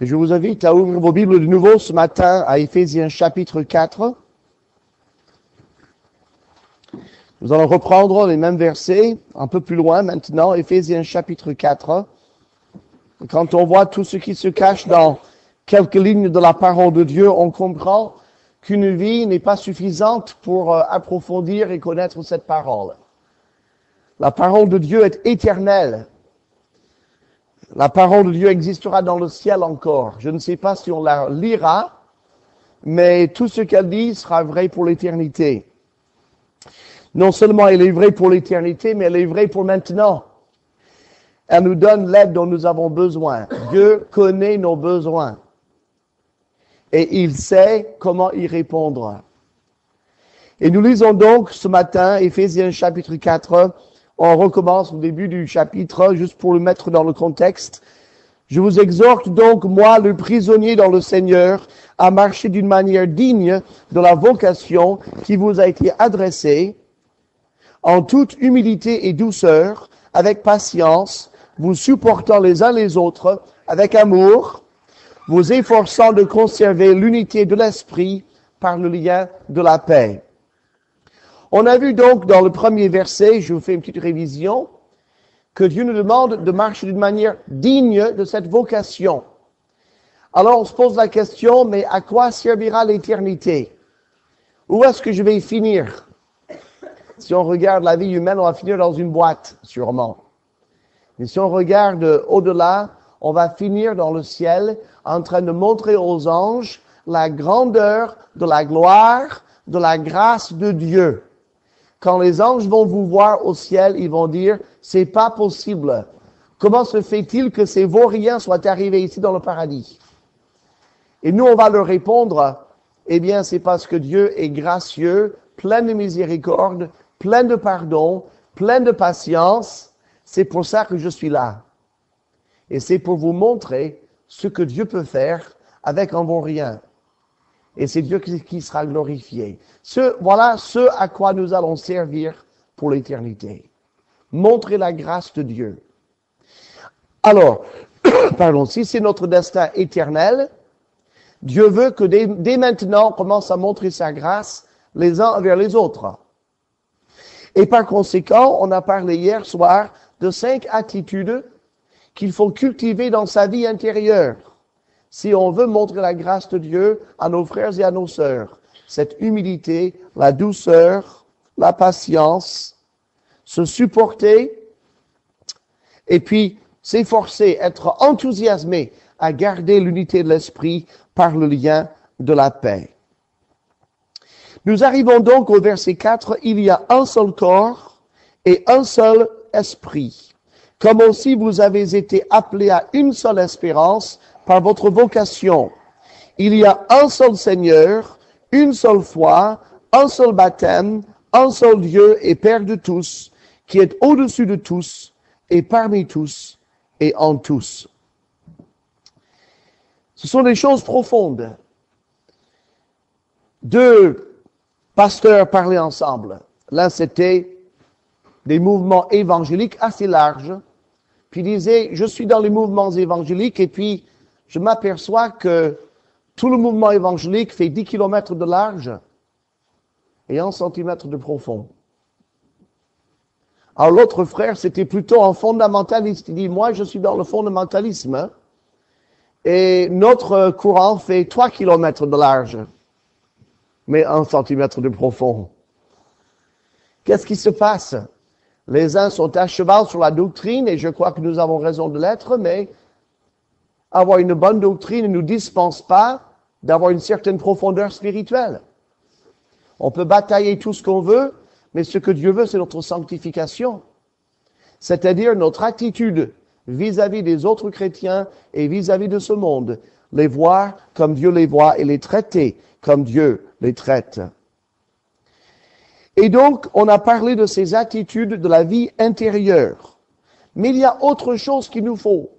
Et je vous invite à ouvrir vos Bibles de nouveau ce matin à Éphésiens chapitre 4. Nous allons reprendre les mêmes versets un peu plus loin maintenant, Éphésiens chapitre 4. Quand on voit tout ce qui se cache dans quelques lignes de la parole de Dieu, on comprend qu'une vie n'est pas suffisante pour approfondir et connaître cette parole. La parole de Dieu est éternelle. La parole de Dieu existera dans le ciel encore. Je ne sais pas si on la lira, mais tout ce qu'elle dit sera vrai pour l'éternité. Non seulement elle est vraie pour l'éternité, mais elle est vraie pour maintenant. Elle nous donne l'aide dont nous avons besoin. Dieu connaît nos besoins. Et il sait comment y répondre. Et nous lisons donc ce matin, Éphésiens chapitre 4, on recommence au début du chapitre, juste pour le mettre dans le contexte. Je vous exhorte donc, moi, le prisonnier dans le Seigneur, à marcher d'une manière digne de la vocation qui vous a été adressée, en toute humilité et douceur, avec patience, vous supportant les uns les autres, avec amour, vous efforçant de conserver l'unité de l'esprit par le lien de la paix. On a vu donc dans le premier verset, je vous fais une petite révision, que Dieu nous demande de marcher d'une manière digne de cette vocation. Alors on se pose la question, mais à quoi servira l'éternité? Où est-ce que je vais finir? Si on regarde la vie humaine, on va finir dans une boîte, sûrement. Mais si on regarde au-delà, on va finir dans le ciel en train de montrer aux anges la grandeur de la gloire, de la grâce de Dieu. Quand les anges vont vous voir au ciel, ils vont dire, c'est pas possible. Comment se fait-il que ces vauriens soient arrivés ici dans le paradis? Et nous, on va leur répondre, eh bien, c'est parce que Dieu est gracieux, plein de miséricorde, plein de pardon, plein de patience. C'est pour ça que je suis là. Et c'est pour vous montrer ce que Dieu peut faire avec un vaurien. Et c'est Dieu qui sera glorifié. Voilà ce à quoi nous allons servir pour l'éternité. Montrer la grâce de Dieu. Alors, si c'est notre destin éternel, Dieu veut que dès maintenant, on commence à montrer sa grâce les uns envers les autres. Et par conséquent, on a parlé hier soir de 5 attitudes qu'il faut cultiver dans sa vie intérieure. Si on veut montrer la grâce de Dieu à nos frères et à nos sœurs, cette humilité, la douceur, la patience, se supporter, et puis s'efforcer, être enthousiasmé à garder l'unité de l'esprit par le lien de la paix. Nous arrivons donc au verset 4, il y a un seul corps et un seul esprit. Comme aussi vous avez été appelés à une seule espérance par votre vocation. Il y a un seul Seigneur, une seule foi, un seul baptême, un seul Dieu et Père de tous, qui est au-dessus de tous et parmi tous et en tous. Ce sont des choses profondes. 2 pasteurs parlaient ensemble. L'un, c'était des mouvements évangéliques assez larges. Puis il disait, je suis dans les mouvements évangéliques et puis je m'aperçois que tout le mouvement évangélique fait 10 km de large et 1 centimètre de profond. Alors l'autre frère, c'était plutôt un fondamentaliste. Il dit, moi je suis dans le fondamentalisme et notre courant fait 3 km de large, mais 1 centimètre de profond. Qu'est-ce qui se passe? Les uns sont à cheval sur la doctrine, et je crois que nous avons raison de l'être, mais avoir une bonne doctrine ne nous dispense pas d'avoir une certaine profondeur spirituelle. On peut batailler tout ce qu'on veut, mais ce que Dieu veut, c'est notre sanctification. C'est-à-dire notre attitude vis-à-vis des autres chrétiens et vis-à-vis de ce monde. Les voir comme Dieu les voit et les traiter comme Dieu les traite. Et donc, on a parlé de ces attitudes de la vie intérieure. Mais il y a autre chose qu'il nous faut.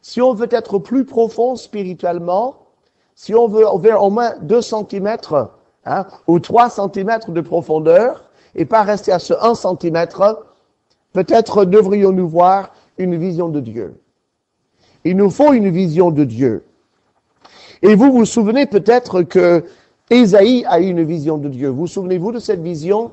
Si on veut être plus profond spirituellement, si on veut vers au moins 2 centimètres ou 3 centimètres de profondeur, et pas rester à ce 1 centimètre, peut-être devrions-nous voir une vision de Dieu. Il nous faut une vision de Dieu. Et vous vous souvenez peut-être que Ésaïe a eu une vision de Dieu. Vous souvenez-vous de cette vision?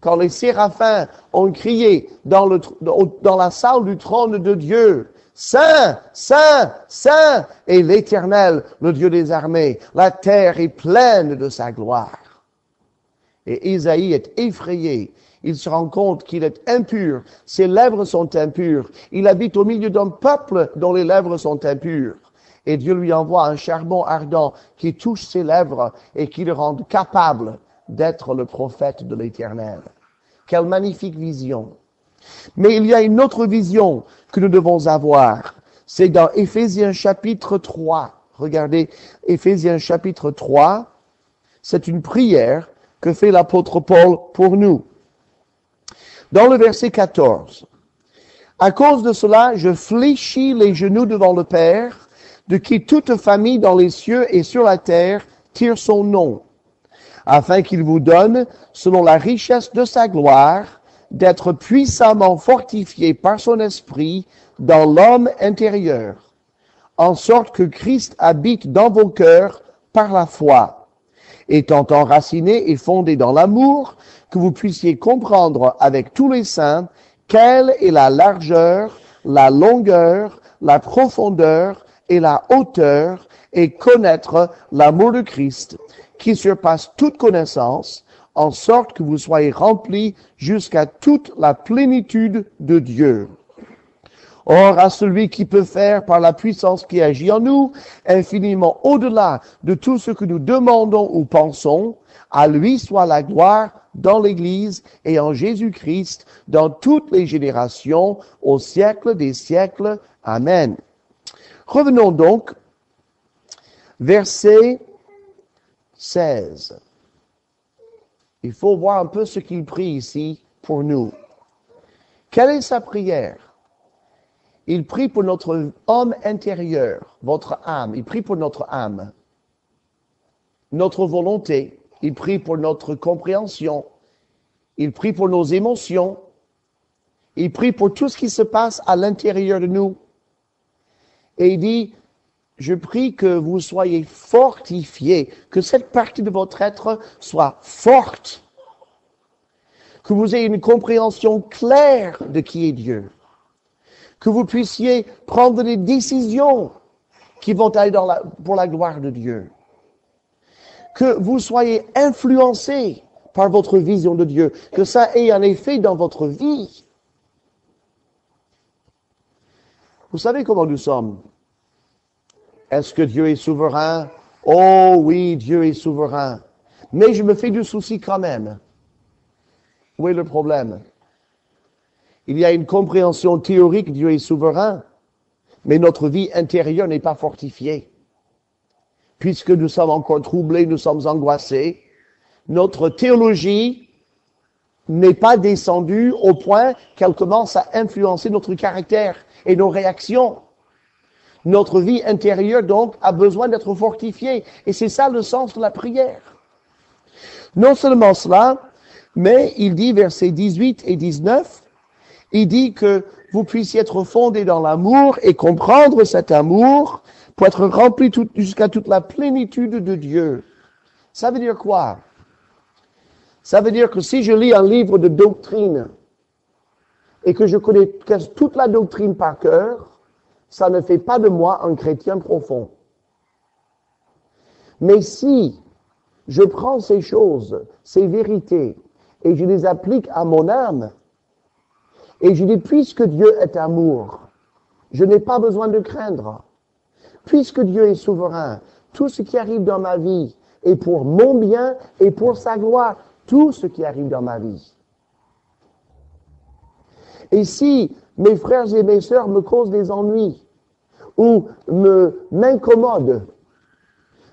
Quand les séraphins ont crié dans la salle du trône de Dieu, Saint, Saint, Saint est l'Éternel, le Dieu des armées. La terre est pleine de sa gloire. Et Ésaïe est effrayé. Il se rend compte qu'il est impur. Ses lèvres sont impures. Il habite au milieu d'un peuple dont les lèvres sont impures. Et Dieu lui envoie un charbon ardent qui touche ses lèvres et qui le rend capable d'être le prophète de l'Éternel. Quelle magnifique vision. Mais il y a une autre vision que nous devons avoir. C'est dans Éphésiens chapitre 3. Regardez, Éphésiens chapitre 3. C'est une prière que fait l'apôtre Paul pour nous. Dans le verset 14. À cause de cela, je fléchis les genoux devant le Père, de qui toute famille dans les cieux et sur la terre tire son nom, afin qu'il vous donne, selon la richesse de sa gloire, d'être puissamment fortifié par son esprit dans l'homme intérieur, en sorte que Christ habite dans vos cœurs par la foi, étant enraciné et fondé dans l'amour, que vous puissiez comprendre avec tous les saints quelle est la largeur, la longueur, la profondeur et la hauteur, et connaître l'amour de Christ, qui surpasse toute connaissance, en sorte que vous soyez remplis jusqu'à toute la plénitude de Dieu. Or, à celui qui peut faire, par la puissance qui agit en nous, infiniment au-delà de tout ce que nous demandons ou pensons, à lui soit la gloire dans l'Église et en Jésus-Christ, dans toutes les générations, au siècle des siècles. Amen. Revenons donc, verset 16. Il faut voir un peu ce qu'il prie ici pour nous. Quelle est sa prière? Il prie pour notre homme intérieur, votre âme. Il prie pour notre âme, notre volonté. Il prie pour notre compréhension. Il prie pour nos émotions. Il prie pour tout ce qui se passe à l'intérieur de nous. Et il dit, je prie que vous soyez fortifiés, que cette partie de votre être soit forte, que vous ayez une compréhension claire de qui est Dieu, que vous puissiez prendre des décisions qui vont aller pour la gloire de Dieu, que vous soyez influencés par votre vision de Dieu, que ça ait un effet dans votre vie. Vous savez comment nous sommes? Est-ce que Dieu est souverain? Oh oui, Dieu est souverain. Mais je me fais du souci quand même. Où est le problème? Il y a une compréhension théorique, Dieu est souverain, mais notre vie intérieure n'est pas fortifiée. Puisque nous sommes encore troublés, nous sommes angoissés, notre théologie n'est pas descendue au point qu'elle commence à influencer notre caractère et nos réactions. Notre vie intérieure, donc, a besoin d'être fortifiée. Et c'est ça le sens de la prière. Non seulement cela, mais il dit, versets 18 et 19, il dit que vous puissiez être fondés dans l'amour et comprendre cet amour pour être remplis jusqu'à toute la plénitude de Dieu. Ça veut dire quoi? Ça veut dire que si je lis un livre de doctrine et que je connais toute la doctrine par cœur, ça ne fait pas de moi un chrétien profond. Mais si je prends ces choses, ces vérités, et je les applique à mon âme, et je dis, puisque Dieu est amour, je n'ai pas besoin de craindre. Puisque Dieu est souverain, tout ce qui arrive dans ma vie est pour mon bien et pour sa gloire. Tout ce qui arrive dans ma vie. Et si mes frères et mes sœurs me causent des ennuis ou m'incommodent,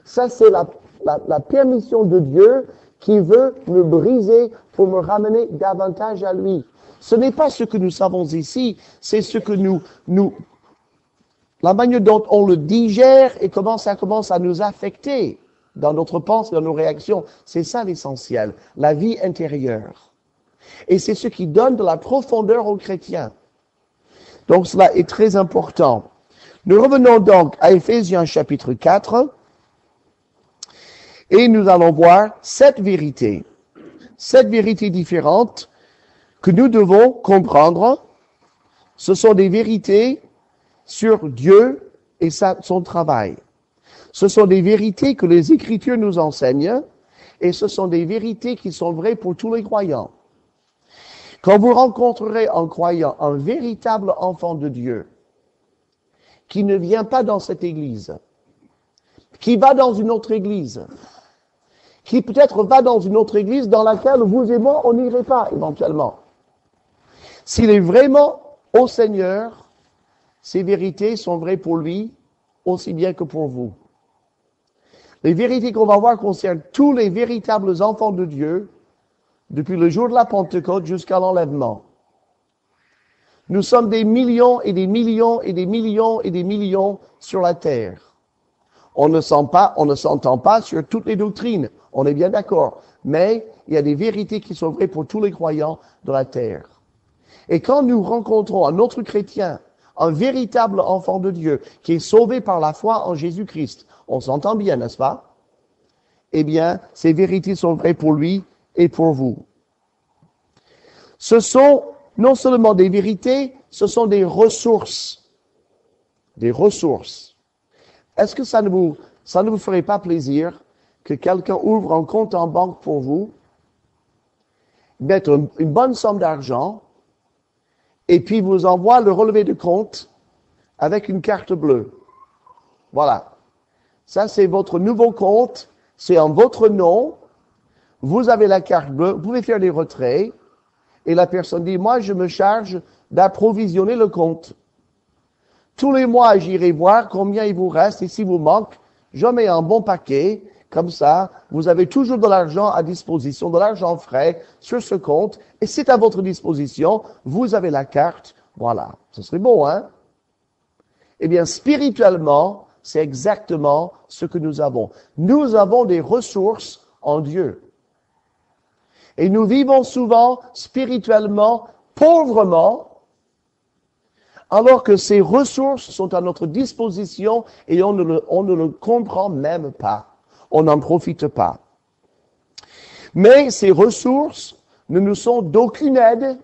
ça c'est la permission de Dieu qui veut me briser pour me ramener davantage à lui. Ce n'est pas ce que nous savons ici, c'est ce que la manière dont on le digère et comment ça commence à nous affecter dans notre pensée, dans nos réactions. C'est ça l'essentiel, la vie intérieure. Et c'est ce qui donne de la profondeur aux chrétiens. Donc cela est très important. Nous revenons donc à Éphésiens chapitre 4 Et nous allons voir 7 vérités différentes que nous devons comprendre. Ce sont des vérités sur Dieu et son travail. Ce sont des vérités que les Écritures nous enseignent et ce sont des vérités qui sont vraies pour tous les croyants. Quand vous rencontrerez un croyant, un véritable enfant de Dieu, qui ne vient pas dans cette église, qui va dans une autre église, qui peut-être va dans une autre église dans laquelle vous et moi, on n'irait pas éventuellement. S'il est vraiment au Seigneur, ces vérités sont vraies pour lui aussi bien que pour vous. Les vérités qu'on va voir concernent tous les véritables enfants de Dieu depuis le jour de la Pentecôte jusqu'à l'enlèvement. Nous sommes des millions et des millions et des millions et des millions sur la terre. On ne s'entend pas sur toutes les doctrines. On est bien d'accord. Mais il y a des vérités qui sont vraies pour tous les croyants de la terre. Et quand nous rencontrons un autre chrétien, un véritable enfant de Dieu, qui est sauvé par la foi en Jésus-Christ, on s'entend bien, n'est-ce pas? Eh bien, ces vérités sont vraies pour lui et pour vous. Ce sont non seulement des vérités, ce sont des ressources. Des ressources. Est-ce que ça ne vous ferait pas plaisir que quelqu'un ouvre un compte en banque pour vous, mette une bonne somme d'argent, et puis vous envoie le relevé de compte avec une carte bleue? Voilà. Ça, c'est votre nouveau compte. C'est en votre nom. Vous avez la carte bleue. Vous pouvez faire des retraits. Et la personne dit, moi, je me charge d'approvisionner le compte. Tous les mois, j'irai voir combien il vous reste. Et s'il vous manque, je mets un bon paquet. Comme ça, vous avez toujours de l'argent à disposition, de l'argent frais sur ce compte. Et c'est à votre disposition. Vous avez la carte. Voilà. Ce serait bon, hein? Eh bien, spirituellement, c'est exactement ce que nous avons. Nous avons des ressources en Dieu. Et nous vivons souvent spirituellement, pauvrement, alors que ces ressources sont à notre disposition et on ne le comprend même pas. On n'en profite pas. Mais ces ressources ne nous sont d'aucune aide,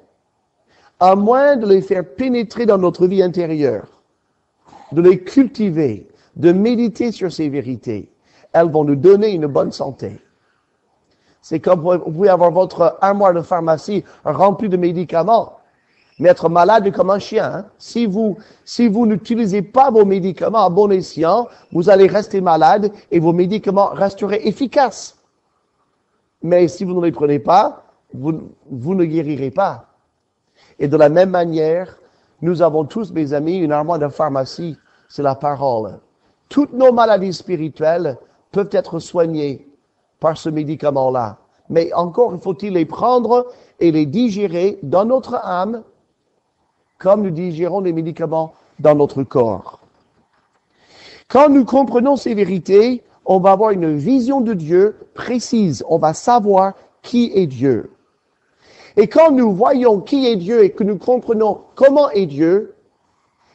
à moins de les faire pénétrer dans notre vie intérieure, de les cultiver, de méditer sur ces vérités. Elles vont nous donner une bonne santé. C'est comme vous pouvez avoir votre armoire de pharmacie remplie de médicaments, mais être malade comme un chien. Hein? Si vous n'utilisez pas vos médicaments à bon escient, vous allez rester malade et vos médicaments resteraient efficaces. Mais si vous ne les prenez pas, vous ne guérirez pas. Et de la même manière, nous avons tous, mes amis, une armoire de pharmacie, c'est la parole. Toutes nos maladies spirituelles peuvent être soignées par ce médicament-là. Mais encore faut-il les prendre et les digérer dans notre âme, comme nous digérons les médicaments dans notre corps. Quand nous comprenons ces vérités, on va avoir une vision de Dieu précise. On va savoir qui est Dieu. Et quand nous voyons qui est Dieu et que nous comprenons comment est Dieu,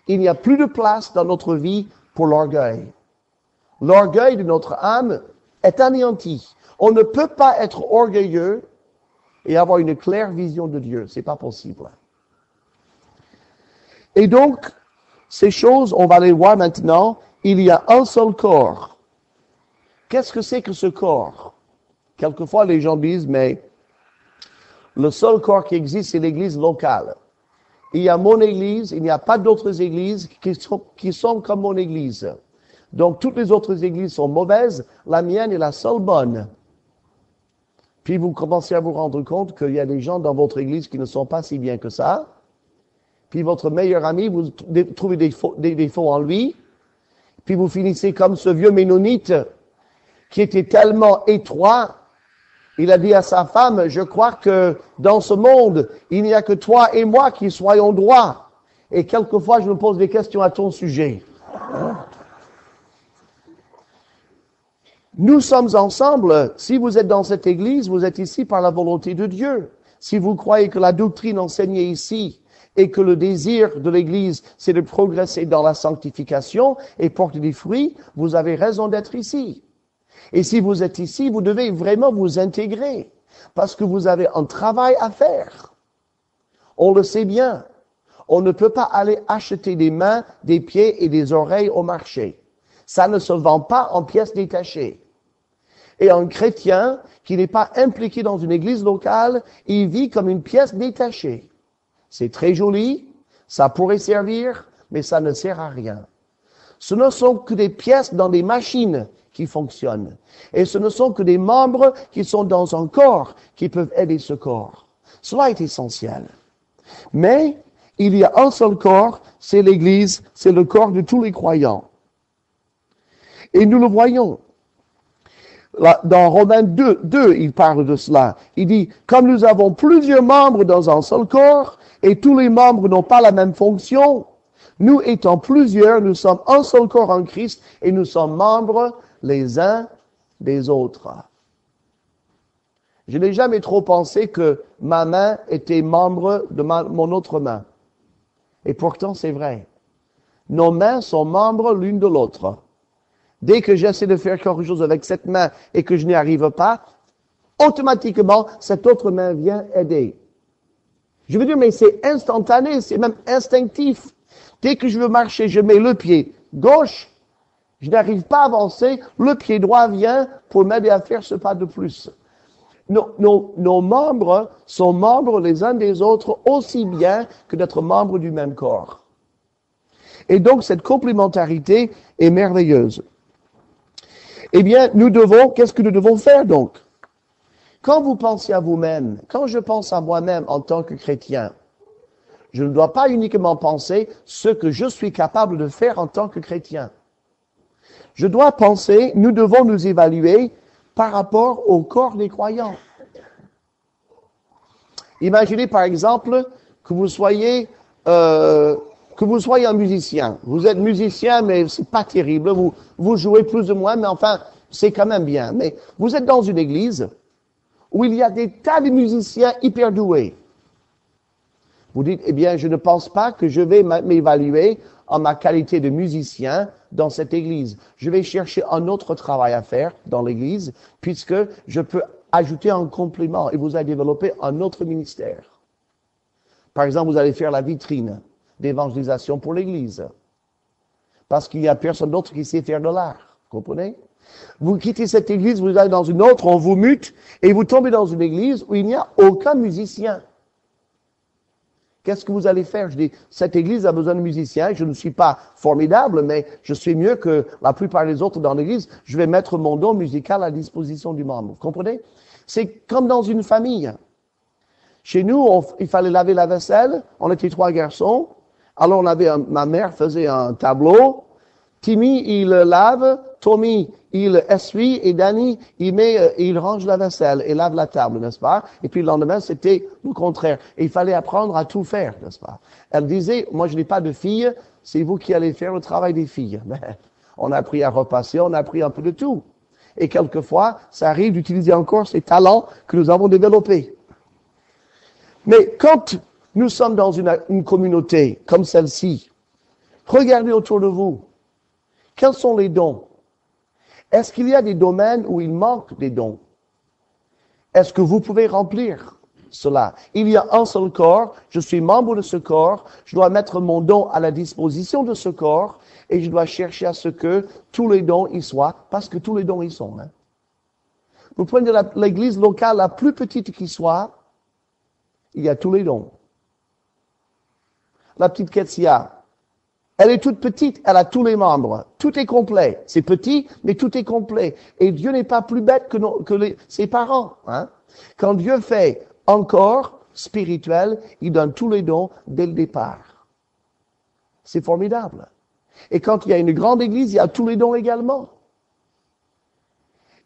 il n'y a plus de place dans notre vie pour l'orgueil. L'orgueil de notre âme est anéanti. On ne peut pas être orgueilleux et avoir une claire vision de Dieu. C'est pas possible. Et donc, ces choses, on va les voir maintenant. Il y a un seul corps. Qu'est-ce que c'est que ce corps? Quelquefois, les gens disent, mais le seul corps qui existe, c'est l'église locale. Il y a mon église, il n'y a pas d'autres églises qui sont comme mon église. Donc, toutes les autres églises sont mauvaises, la mienne est la seule bonne. Puis vous commencez à vous rendre compte qu'il y a des gens dans votre église qui ne sont pas si bien que ça. Puis votre meilleur ami, vous trouvez des défauts en lui. Puis vous finissez comme ce vieux Ménonite qui était tellement étroit. Il a dit à sa femme, je crois que dans ce monde, il n'y a que toi et moi qui soyons droits. Et quelquefois, je me pose des questions à ton sujet. Nous sommes ensemble. Si vous êtes dans cette église, vous êtes ici par la volonté de Dieu. Si vous croyez que la doctrine enseignée ici et que le désir de l'église, c'est de progresser dans la sanctification et porter des fruits, vous avez raison d'être ici. Et si vous êtes ici, vous devez vraiment vous intégrer parce que vous avez un travail à faire. On le sait bien. On ne peut pas aller acheter des mains, des pieds et des oreilles au marché. Ça ne se vend pas en pièces détachées. Et un chrétien qui n'est pas impliqué dans une église locale, il vit comme une pièce détachée. C'est très joli, ça pourrait servir, mais ça ne sert à rien. Ce ne sont que des pièces dans des machines qui fonctionnent. Et ce ne sont que des membres qui sont dans un corps qui peuvent aider ce corps. Cela est essentiel. Mais il y a un seul corps, c'est l'Église, c'est le corps de tous les croyants. Et nous le voyons. Là, dans Romains 2, il parle de cela. Il dit, comme nous avons plusieurs membres dans un seul corps, et tous les membres n'ont pas la même fonction, nous étant plusieurs, nous sommes un seul corps en Christ, et nous sommes membres les uns des autres. Je n'ai jamais trop pensé que ma main était membre de mon autre main. Et pourtant, c'est vrai. Nos mains sont membres l'une de l'autre. Dès que j'essaie de faire quelque chose avec cette main et que je n'y arrive pas, automatiquement, cette autre main vient aider. Je veux dire, mais c'est instantané, c'est même instinctif. Dès que je veux marcher, je mets le pied gauche, je n'arrive pas à avancer, le pied droit vient pour m'aider à faire ce pas de plus. Nos membres sont membres les uns des autres aussi bien que d'être membres du même corps. Et donc, cette complémentarité est merveilleuse. Eh bien, qu'est-ce que nous devons faire donc? Quand vous pensez à vous-même, quand je pense à moi-même en tant que chrétien, je ne dois pas uniquement penser ce que je suis capable de faire en tant que chrétien. Je dois penser, nous devons nous évaluer par rapport au corps des croyants. Imaginez par exemple que vous soyez un musicien. Vous êtes musicien, mais c'est pas terrible. Vous jouez plus ou moins, mais enfin, c'est quand même bien. Mais vous êtes dans une église où il y a des tas de musiciens hyper doués. Vous dites, eh bien, je ne pense pas que je vais m'évaluer en ma qualité de musicien dans cette église. Je vais chercher un autre travail à faire dans l'église, puisque je peux ajouter un complément et vous allez développer un autre ministère. Par exemple, vous allez faire la vitrine d'évangélisation pour l'église. Parce qu'il n'y a personne d'autre qui sait faire de l'art. Comprenez? Vous quittez cette église, vous allez dans une autre, on vous mute, et vous tombez dans une église où il n'y a aucun musicien. Qu'est-ce que vous allez faire? Je dis, cette église a besoin de musiciens. Je ne suis pas formidable, mais je suis mieux que la plupart des autres dans l'église. Je vais mettre mon don musical à disposition du membre. Vous comprenez? C'est comme dans une famille. Chez nous, il fallait laver la vaisselle. On était 3 garçons. Alors ma mère faisait un tableau. Timmy, il lave. Tommy, il essuie. Et Danny, il range la vaisselle et lave la table, n'est-ce pas? Et puis le lendemain, c'était le contraire. Et il fallait apprendre à tout faire, n'est-ce pas? Elle disait, moi je n'ai pas de filles, c'est vous qui allez faire le travail des filles. Mais on a appris à repasser, on a appris un peu de tout. Et quelquefois, ça arrive d'utiliser encore ces talents que nous avons développés. Mais quand nous sommes dans une communauté comme celle-ci, regardez autour de vous. Quels sont les dons? Est-ce qu'il y a des domaines où il manque des dons? Est-ce que vous pouvez remplir cela? Il y a un seul corps, je suis membre de ce corps, je dois mettre mon don à la disposition de ce corps et je dois chercher à ce que tous les dons y soient, parce que tous les dons y sont. Hein. Vous prenez l'église locale la plus petite qui soit, il y a tous les dons. La petite Ketsia, elle est toute petite, elle a tous les membres. Tout est complet. C'est petit, mais tout est complet. Et Dieu n'est pas plus bête que ses parents. Hein? Quand Dieu fait un corps spirituel, il donne tous les dons dès le départ. C'est formidable. Et quand il y a une grande église, il y a tous les dons également.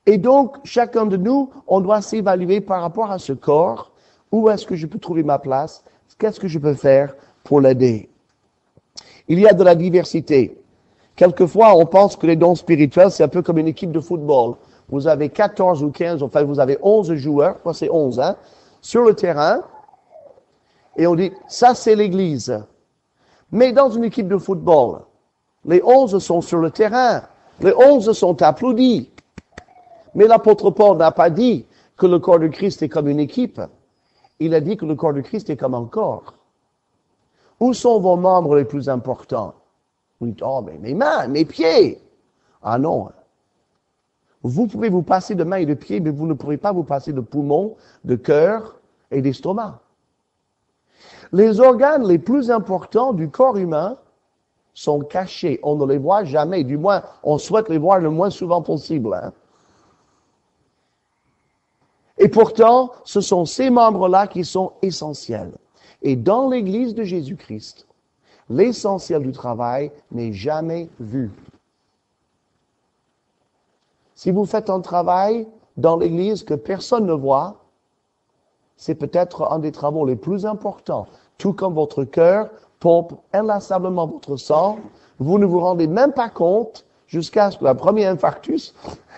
Et donc, chacun de nous, on doit s'évaluer par rapport à ce corps. Où est-ce que je peux trouver ma place? Qu'est-ce que je peux faire pour l'aider? Il y a de la diversité. Quelquefois, on pense que les dons spirituels, c'est un peu comme une équipe de football. Vous avez 14 ou 15, enfin, vous avez 11 joueurs, quoi, c'est 11, hein, sur le terrain. Et on dit, ça, c'est l'église. Mais dans une équipe de football, les 11 sont sur le terrain. Les 11 sont applaudis. Mais l'apôtre Paul n'a pas dit que le corps de Christ est comme une équipe. Il a dit que le corps de Christ est comme un corps. Où sont vos membres les plus importants? Vous dites, oh, mais mes mains, mes pieds. Ah non. Vous pouvez vous passer de mains et de pieds, mais vous ne pourrez pas vous passer de poumons, de cœur et d'estomac. Les organes les plus importants du corps humain sont cachés. On ne les voit jamais. Du moins, on souhaite les voir le moins souvent possible. Hein? Et pourtant, ce sont ces membres-là qui sont essentiels. Et dans l'Église de Jésus-Christ, l'essentiel du travail n'est jamais vu. Si vous faites un travail dans l'Église que personne ne voit, c'est peut-être un des travaux les plus importants. Tout comme votre cœur pompe inlassablement votre sang, vous ne vous rendez même pas compte jusqu'à ce que le premier infarctus,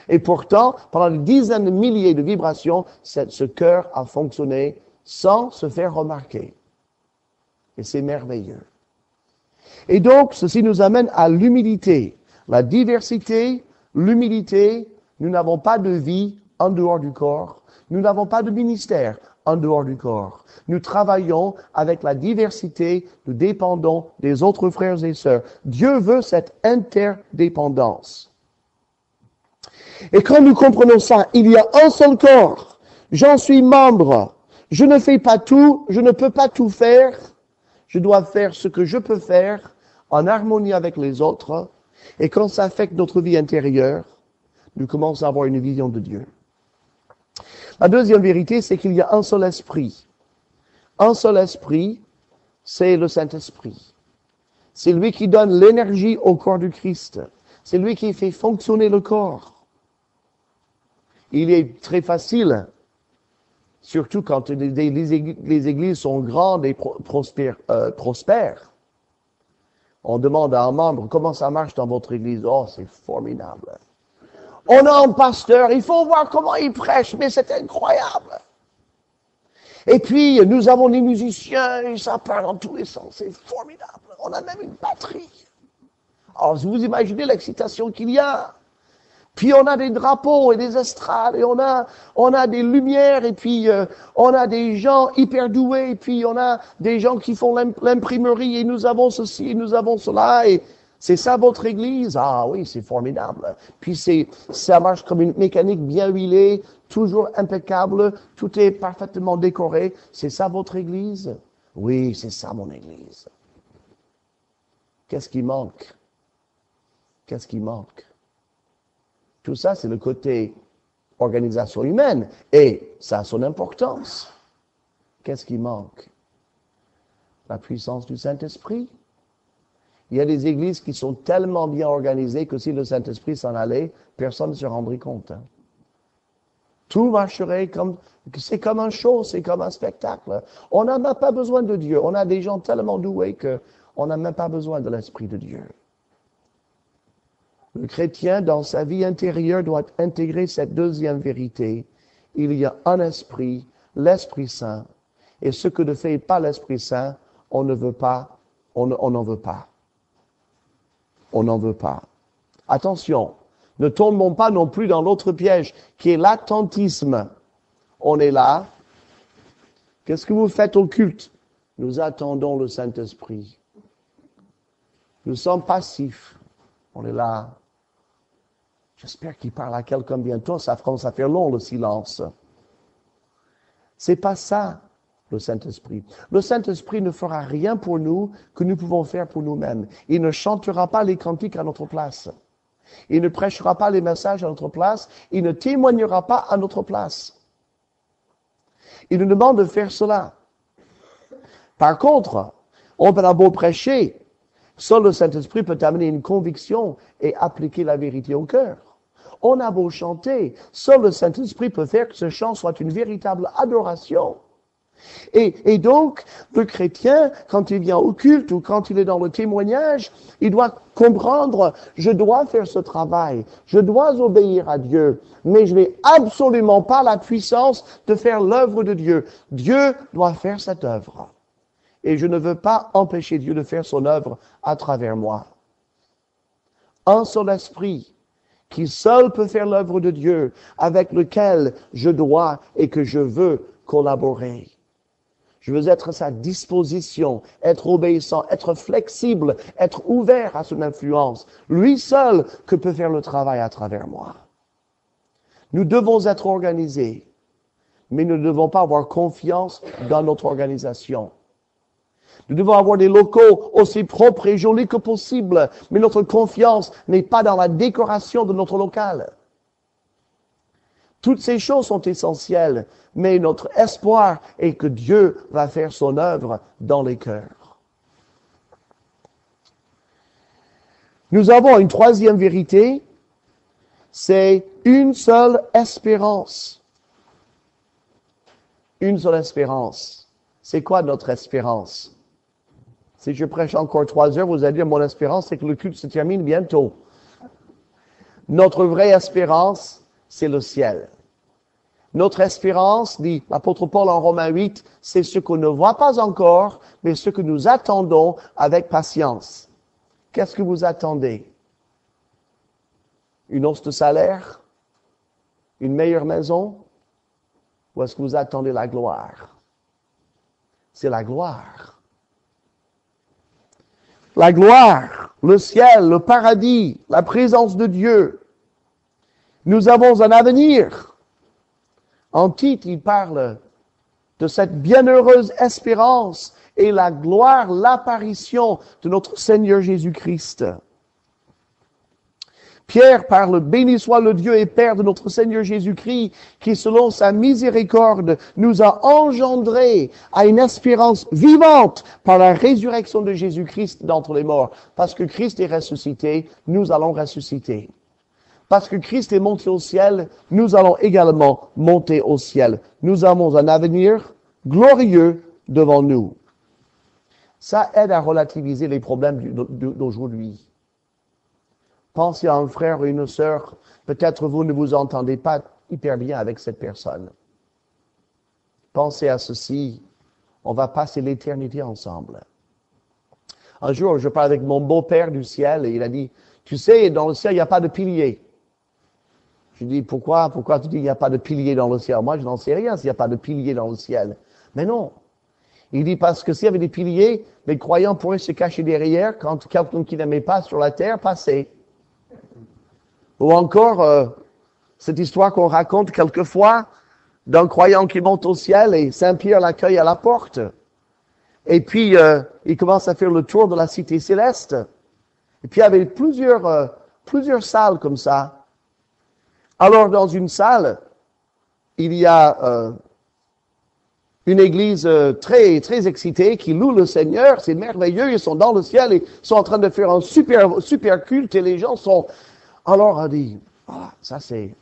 et pourtant, pendant des dizaines de milliers de vibrations, ce cœur a fonctionné sans se faire remarquer. Et c'est merveilleux. Et donc, ceci nous amène à l'humilité. La diversité, l'humilité, nous n'avons pas de vie en dehors du corps. Nous n'avons pas de ministère en dehors du corps. Nous travaillons avec la diversité, nous dépendons des autres frères et sœurs. Dieu veut cette interdépendance. Et quand nous comprenons ça, il y a un seul corps. J'en suis membre. Je ne fais pas tout, je ne peux pas tout faire. Je dois faire ce que je peux faire en harmonie avec les autres. Et quand ça affecte notre vie intérieure, nous commençons à avoir une vision de Dieu. La deuxième vérité, c'est qu'il y a un seul esprit. Un seul esprit, c'est le Saint-Esprit. C'est lui qui donne l'énergie au corps du Christ. C'est lui qui fait fonctionner le corps. Il est très facile, surtout quand les églises sont grandes et prospères. On demande à un membre, comment ça marche dans votre église? Oh, c'est formidable. On a un pasteur, il faut voir comment il prêche, mais c'est incroyable. Et puis, nous avons des musiciens, et ça part dans tous les sens, c'est formidable. On a même une batterie. Alors, vous imaginez l'excitation qu'il y a. Puis on a des drapeaux et des estrades, et on a des lumières, et puis on a des gens hyper doués, et puis on a des gens qui font l'imprimerie, et nous avons ceci, et nous avons cela, et c'est ça votre église? Ah oui, c'est formidable. Puis ça marche comme une mécanique bien huilée, toujours impeccable, tout est parfaitement décoré. C'est ça votre église? Oui, c'est ça mon église. Qu'est-ce qui manque? Qu'est-ce qui manque? Tout ça, c'est le côté organisation humaine, et ça a son importance. Qu'est-ce qui manque? La puissance du Saint-Esprit. Il y a des églises qui sont tellement bien organisées que si le Saint-Esprit s'en allait, personne ne se rendrait compte. Hein. Tout marcherait c'est comme un show, c'est comme un spectacle. On n'a même pas besoin de Dieu. On a des gens tellement doués qu'on n'a même pas besoin de l'Esprit de Dieu. Le chrétien, dans sa vie intérieure, doit intégrer cette deuxième vérité. Il y a un esprit, l'Esprit Saint. Et ce que ne fait pas l'Esprit Saint, on ne veut pas, on n'en veut pas. On n'en veut pas. Attention, ne tombons pas non plus dans l'autre piège, qui est l'attentisme. On est là. Qu'est-ce que vous faites au culte? Nous attendons le Saint-Esprit. Nous sommes passifs. On est là. J'espère qu'il parle à quelqu'un bientôt. Ça commence à faire long, le silence. C'est pas ça, le Saint-Esprit. Le Saint-Esprit ne fera rien pour nous que nous pouvons faire pour nous-mêmes. Il ne chantera pas les cantiques à notre place. Il ne prêchera pas les messages à notre place. Il ne témoignera pas à notre place. Il nous demande de faire cela. Par contre, on peut beau prêcher, seul le Saint-Esprit peut amener une conviction et appliquer la vérité au cœur. On a beau chanter, seul le Saint-Esprit peut faire que ce chant soit une véritable adoration. Et donc, le chrétien, quand il vient au culte ou quand il est dans le témoignage, il doit comprendre, je dois faire ce travail, je dois obéir à Dieu, mais je n'ai absolument pas la puissance de faire l'œuvre de Dieu. Dieu doit faire cette œuvre. Et je ne veux pas empêcher Dieu de faire son œuvre à travers moi. Un seul esprit qui seul peut faire l'œuvre de Dieu, avec lequel je dois et que je veux collaborer. Je veux être à sa disposition, être obéissant, être flexible, être ouvert à son influence. Lui seul que peut faire le travail à travers moi. Nous devons être organisés, mais nous ne devons pas avoir confiance dans notre organisation. Nous devons avoir des locaux aussi propres et jolis que possible, mais notre confiance n'est pas dans la décoration de notre local. Toutes ces choses sont essentielles, mais notre espoir est que Dieu va faire son œuvre dans les cœurs. Nous avons une troisième vérité, c'est une seule espérance. Une seule espérance. C'est quoi notre espérance? Si je prêche encore 3 heures, vous allez dire, mon espérance, c'est que le culte se termine bientôt. Notre vraie espérance, c'est le ciel. Notre espérance, dit l'apôtre Paul en Romains 8, c'est ce qu'on ne voit pas encore, mais ce que nous attendons avec patience. Qu'est-ce que vous attendez? Une hausse de salaire? Une meilleure maison? Ou est-ce que vous attendez la gloire? C'est la gloire. La gloire, le ciel, le paradis, la présence de Dieu. Nous avons un avenir. En Tite, il parle de cette bienheureuse espérance et la gloire, l'apparition de notre Seigneur Jésus-Christ. Pierre parle, béni soit le Dieu et Père de notre Seigneur Jésus-Christ, qui selon sa miséricorde nous a engendrés à une espérance vivante par la résurrection de Jésus-Christ d'entre les morts. Parce que Christ est ressuscité, nous allons ressusciter. Parce que Christ est monté au ciel, nous allons également monter au ciel. Nous avons un avenir glorieux devant nous. Ça aide à relativiser les problèmes d'aujourd'hui. Pensez à un frère ou une sœur, peut-être vous ne vous entendez pas hyper bien avec cette personne. Pensez à ceci, on va passer l'éternité ensemble. Un jour, je parle avec mon beau-père du ciel et il a dit, tu sais, dans le ciel, il n'y a pas de pilier. Je dis, pourquoi tu dis qu'il n'y a pas de pilier dans le ciel? Moi, je n'en sais rien s'il n'y a pas de pilier dans le ciel. Mais non. Il dit, parce que s'il y avait des piliers, les croyants pourraient se cacher derrière quand quelqu'un qui n'aimait pas sur la terre passait. Ou encore, cette histoire qu'on raconte quelquefois d'un croyant qui monte au ciel et Saint-Pierre l'accueille à la porte. Et puis, il commence à faire le tour de la cité céleste. Et puis, il y avait plusieurs salles comme ça. Alors, dans une salle, il y a une église très, très excitée qui loue le Seigneur. C'est merveilleux, ils sont dans le ciel et sont en train de faire un super culte et les gens sont... Alors, on dit, ça c'est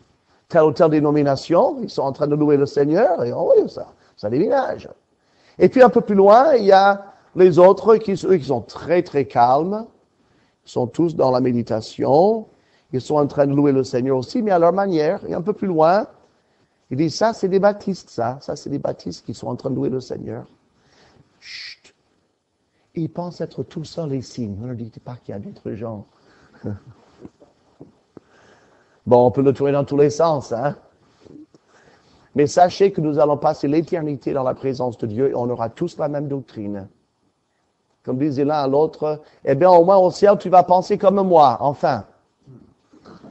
telle ou telle dénomination, ils sont en train de louer le Seigneur, et oui, ça déménage. Et puis un peu plus loin, il y a les autres qui sont très très calmes, ils sont tous dans la méditation, ils sont en train de louer le Seigneur aussi, mais à leur manière. Et un peu plus loin, il dit, ça c'est des baptistes, ça c'est des baptistes qui sont en train de louer le Seigneur. Chut! Ils pensent être tout seuls ici, ne leur dites pas qu'il y a d'autres gens. Bon, on peut le tourner dans tous les sens, hein. Mais sachez que nous allons passer l'éternité dans la présence de Dieu et on aura tous la même doctrine. Comme disait l'un à l'autre, eh bien, au moins au ciel, tu vas penser comme moi, enfin.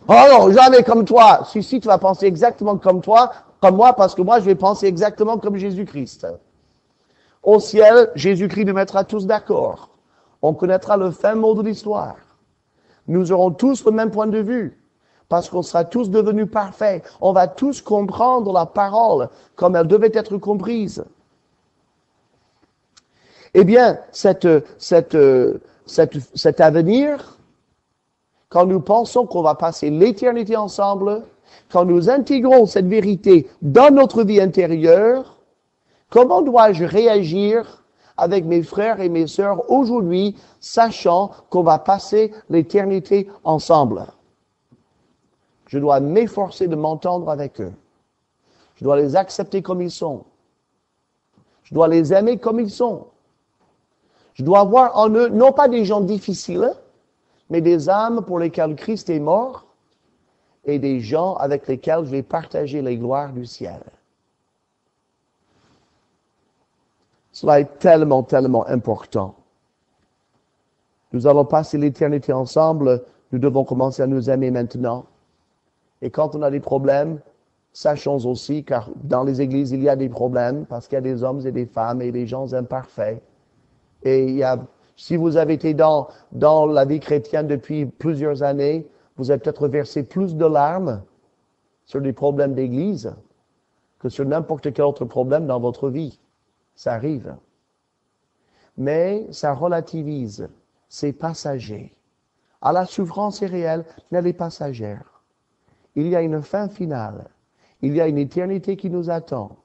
Oh non, jamais comme toi. Si, tu vas penser exactement comme moi, parce que moi, je vais penser exactement comme Jésus-Christ. Au ciel, Jésus-Christ nous mettra tous d'accord. On connaîtra le fin mot de l'histoire. Nous aurons tous le même point de vue. Parce qu'on sera tous devenus parfaits. On va tous comprendre la parole comme elle devait être comprise. Eh bien, cet avenir, quand nous pensons qu'on va passer l'éternité ensemble, quand nous intégrons cette vérité dans notre vie intérieure, comment dois-je réagir avec mes frères et mes sœurs aujourd'hui, sachant qu'on va passer l'éternité ensemble? Je dois m'efforcer de m'entendre avec eux. Je dois les accepter comme ils sont. Je dois les aimer comme ils sont. Je dois voir en eux, non pas des gens difficiles, mais des âmes pour lesquelles Christ est mort et des gens avec lesquels je vais partager les gloires du ciel. Cela est tellement, tellement important. Nous allons passer l'éternité ensemble. Nous devons commencer à nous aimer maintenant. Et quand on a des problèmes, sachons aussi, car dans les églises, il y a des problèmes, parce qu'il y a des hommes et des femmes et des gens imparfaits. Et si vous avez été dans la vie chrétienne depuis plusieurs années, vous avez peut-être versé plus de larmes sur des problèmes d'église que sur n'importe quel autre problème dans votre vie. Ça arrive. Mais ça relativise. C'est passager. Ah, la souffrance est réelle, mais elle est passagère. Il y a une fin finale. Il y a une éternité qui nous attend.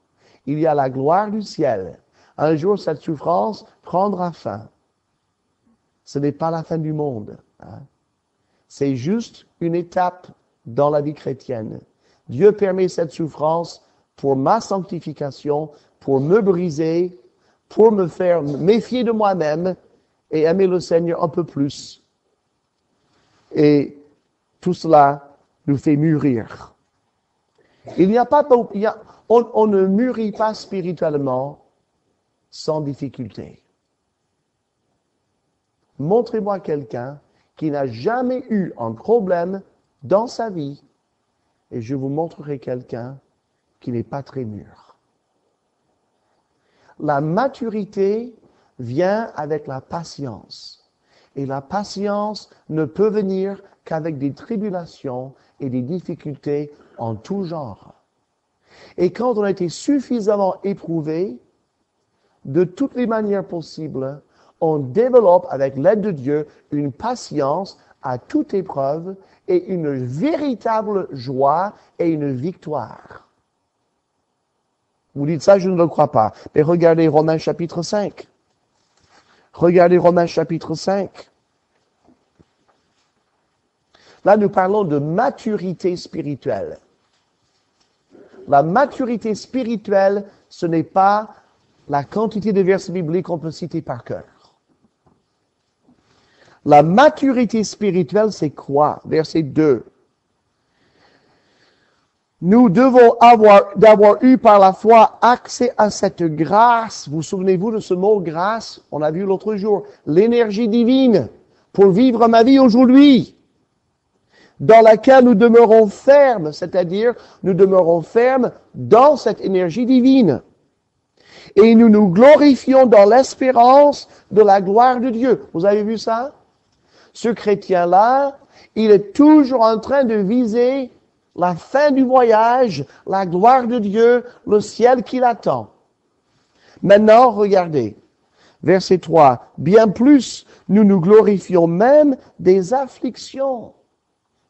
Il y a la gloire du ciel. Un jour, cette souffrance prendra fin. Ce n'est pas la fin du monde. Hein? C'est juste une étape dans la vie chrétienne. Dieu permet cette souffrance pour ma sanctification, pour me briser, pour me faire méfier de moi-même et aimer le Seigneur un peu plus. Et tout cela nous fait mûrir. On ne mûrit pas spirituellement sans difficulté. Montrez-moi quelqu'un qui n'a jamais eu un problème dans sa vie et je vous montrerai quelqu'un qui n'est pas très mûr. La maturité vient avec la patience. Et la patience ne peut venir qu'avec des tribulations et des difficultés en tout genre. Et quand on a été suffisamment éprouvé, de toutes les manières possibles, on développe avec l'aide de Dieu une patience à toute épreuve et une véritable joie et une victoire. Vous dites ça, je ne le crois pas. Mais regardez Romains chapitre 5. Regardez Romains chapitre 5. Là, nous parlons de maturité spirituelle. La maturité spirituelle, ce n'est pas la quantité de versets bibliques qu'on peut citer par cœur. La maturité spirituelle, c'est quoi? Verset 2. Nous devons d'avoir eu par la foi accès à cette grâce. Vous souvenez-vous de ce mot grâce? On a vu l'autre jour. L'énergie divine pour vivre ma vie aujourd'hui. Dans laquelle nous demeurons fermes, c'est-à-dire nous demeurons fermes dans cette énergie divine. Et nous nous glorifions dans l'espérance de la gloire de Dieu. Vous avez vu ça? Ce chrétien-là, il est toujours en train de viser la fin du voyage, la gloire de Dieu, le ciel qui l'attend. Maintenant, regardez, verset 3. Bien plus, nous nous glorifions même des afflictions.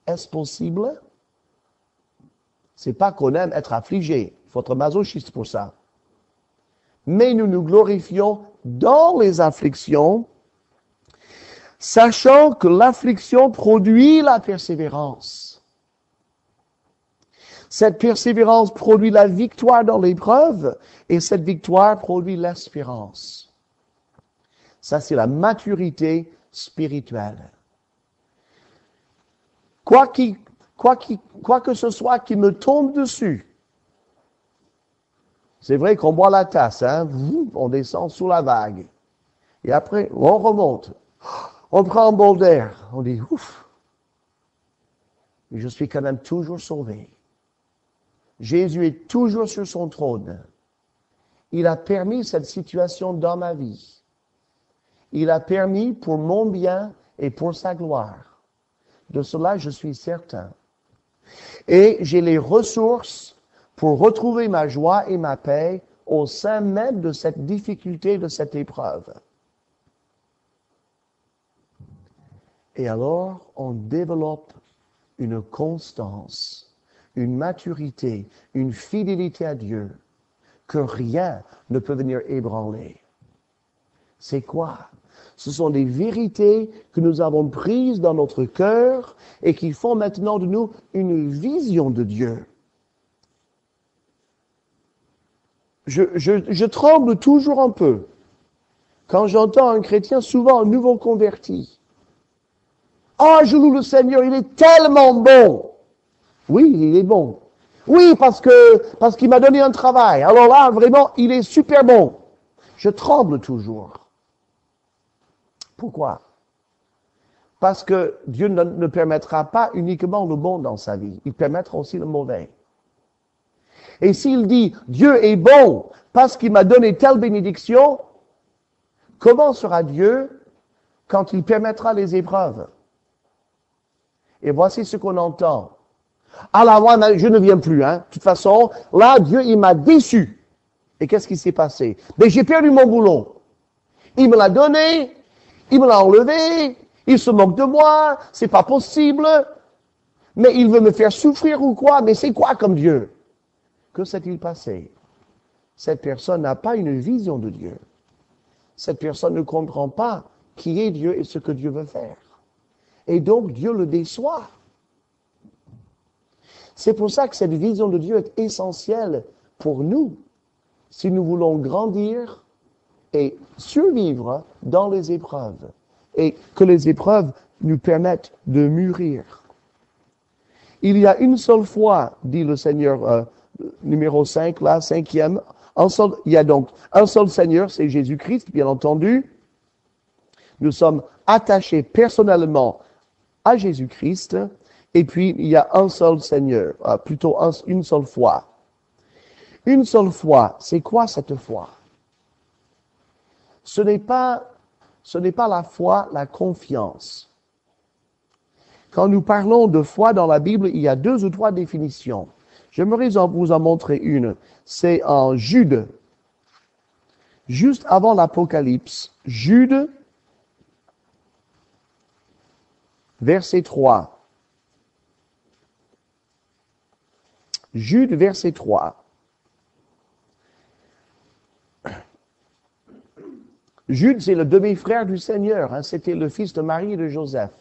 Est-ce possible? C'est pas qu'on aime être affligé. Il faut être masochiste pour ça. Mais nous nous glorifions dans les afflictions, sachant que l'affliction produit la persévérance. Cette persévérance produit la victoire dans l'épreuve, et cette victoire produit l'espérance. Ça, c'est la maturité spirituelle. Quoi que ce soit qui me tombe dessus. C'est vrai qu'on boit la tasse, hein? On descend sous la vague. Et après, on remonte. On prend un bol d'air. On dit, ouf. Mais je suis quand même toujours sauvé. Jésus est toujours sur son trône. Il a permis cette situation dans ma vie. Il a permis pour mon bien et pour sa gloire. De cela, je suis certain. Et j'ai les ressources pour retrouver ma joie et ma paix au sein même de cette difficulté, de cette épreuve. Et alors, on développe une constance, une maturité, une fidélité à Dieu, que rien ne peut venir ébranler. C'est quoi? Ce sont des vérités que nous avons prises dans notre cœur et qui font maintenant de nous une vision de Dieu. Je tremble toujours un peu quand j'entends un chrétien, souvent un nouveau converti. « Ah, je loue le Seigneur, il est tellement bon! Oui, il est bon. Oui, parce qu'il m'a donné un travail. Alors là, vraiment, il est super bon. Je tremble toujours. Pourquoi? Parce que Dieu ne permettra pas uniquement le bon dans sa vie. Il permettra aussi le mauvais. Et s'il dit, Dieu est bon parce qu'il m'a donné telle bénédiction, comment sera Dieu quand il permettra les épreuves? Et voici ce qu'on entend. Ah là, moi, je ne viens plus. De toute façon, là, Dieu, il m'a déçu. Et qu'est-ce qui s'est passé? Ben, j'ai perdu mon boulot. Il me l'a donné, il me l'a enlevé, il se moque de moi, c'est pas possible. Mais il veut me faire souffrir ou quoi? Mais c'est quoi comme Dieu? Que s'est-il passé? Cette personne n'a pas une vision de Dieu. Cette personne ne comprend pas qui est Dieu et ce que Dieu veut faire. Et donc, Dieu le déçoit. C'est pour ça que cette vision de Dieu est essentielle pour nous, si nous voulons grandir et survivre dans les épreuves, et que les épreuves nous permettent de mûrir. Il y a une seule fois, dit le Seigneur, numéro 5, là, 5e, il y a donc un seul Seigneur, c'est Jésus-Christ, bien entendu. Nous sommes attachés personnellement à Jésus-Christ, et puis il y a un seul Seigneur, plutôt une seule foi. Une seule foi, c'est quoi cette foi? Ce n'est pas la foi, la confiance. Quand nous parlons de foi dans la Bible, il y a 2 ou 3 définitions. J'aimerais vous en montrer une. C'est en Jude. Juste avant l'Apocalypse. Jude, verset 3. Jude, verset 3. Jude, c'est le demi-frère du Seigneur. C'était le fils de Marie et de Joseph.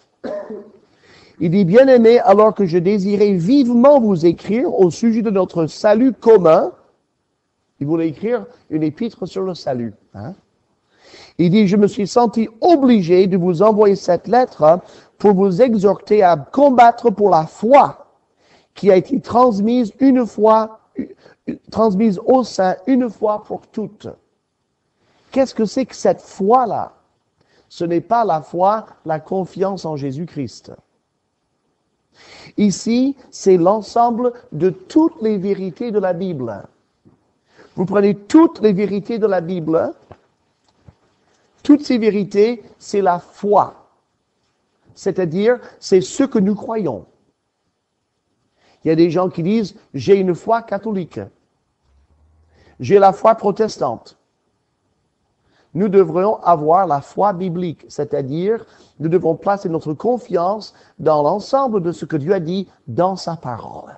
Il dit, bien-aimé, alors que je désirais vivement vous écrire au sujet de notre salut commun, il voulait écrire une épître sur le salut. Il dit, je me suis senti obligé de vous envoyer cette lettre pour vous exhorter à combattre pour la foi qui a été transmise au sein une fois pour toutes. Qu'est-ce que c'est que cette foi-là? Ce n'est pas la foi, la confiance en Jésus-Christ. Ici, c'est l'ensemble de toutes les vérités de la Bible. Vous prenez toutes les vérités de la Bible, toutes ces vérités, c'est la foi. C'est-à-dire, c'est ce que nous croyons. Il y a des gens qui disent, j'ai une foi catholique. J'ai la foi protestante. Nous devrions avoir la foi biblique, c'est-à-dire, nous devons placer notre confiance dans l'ensemble de ce que Dieu a dit dans sa parole.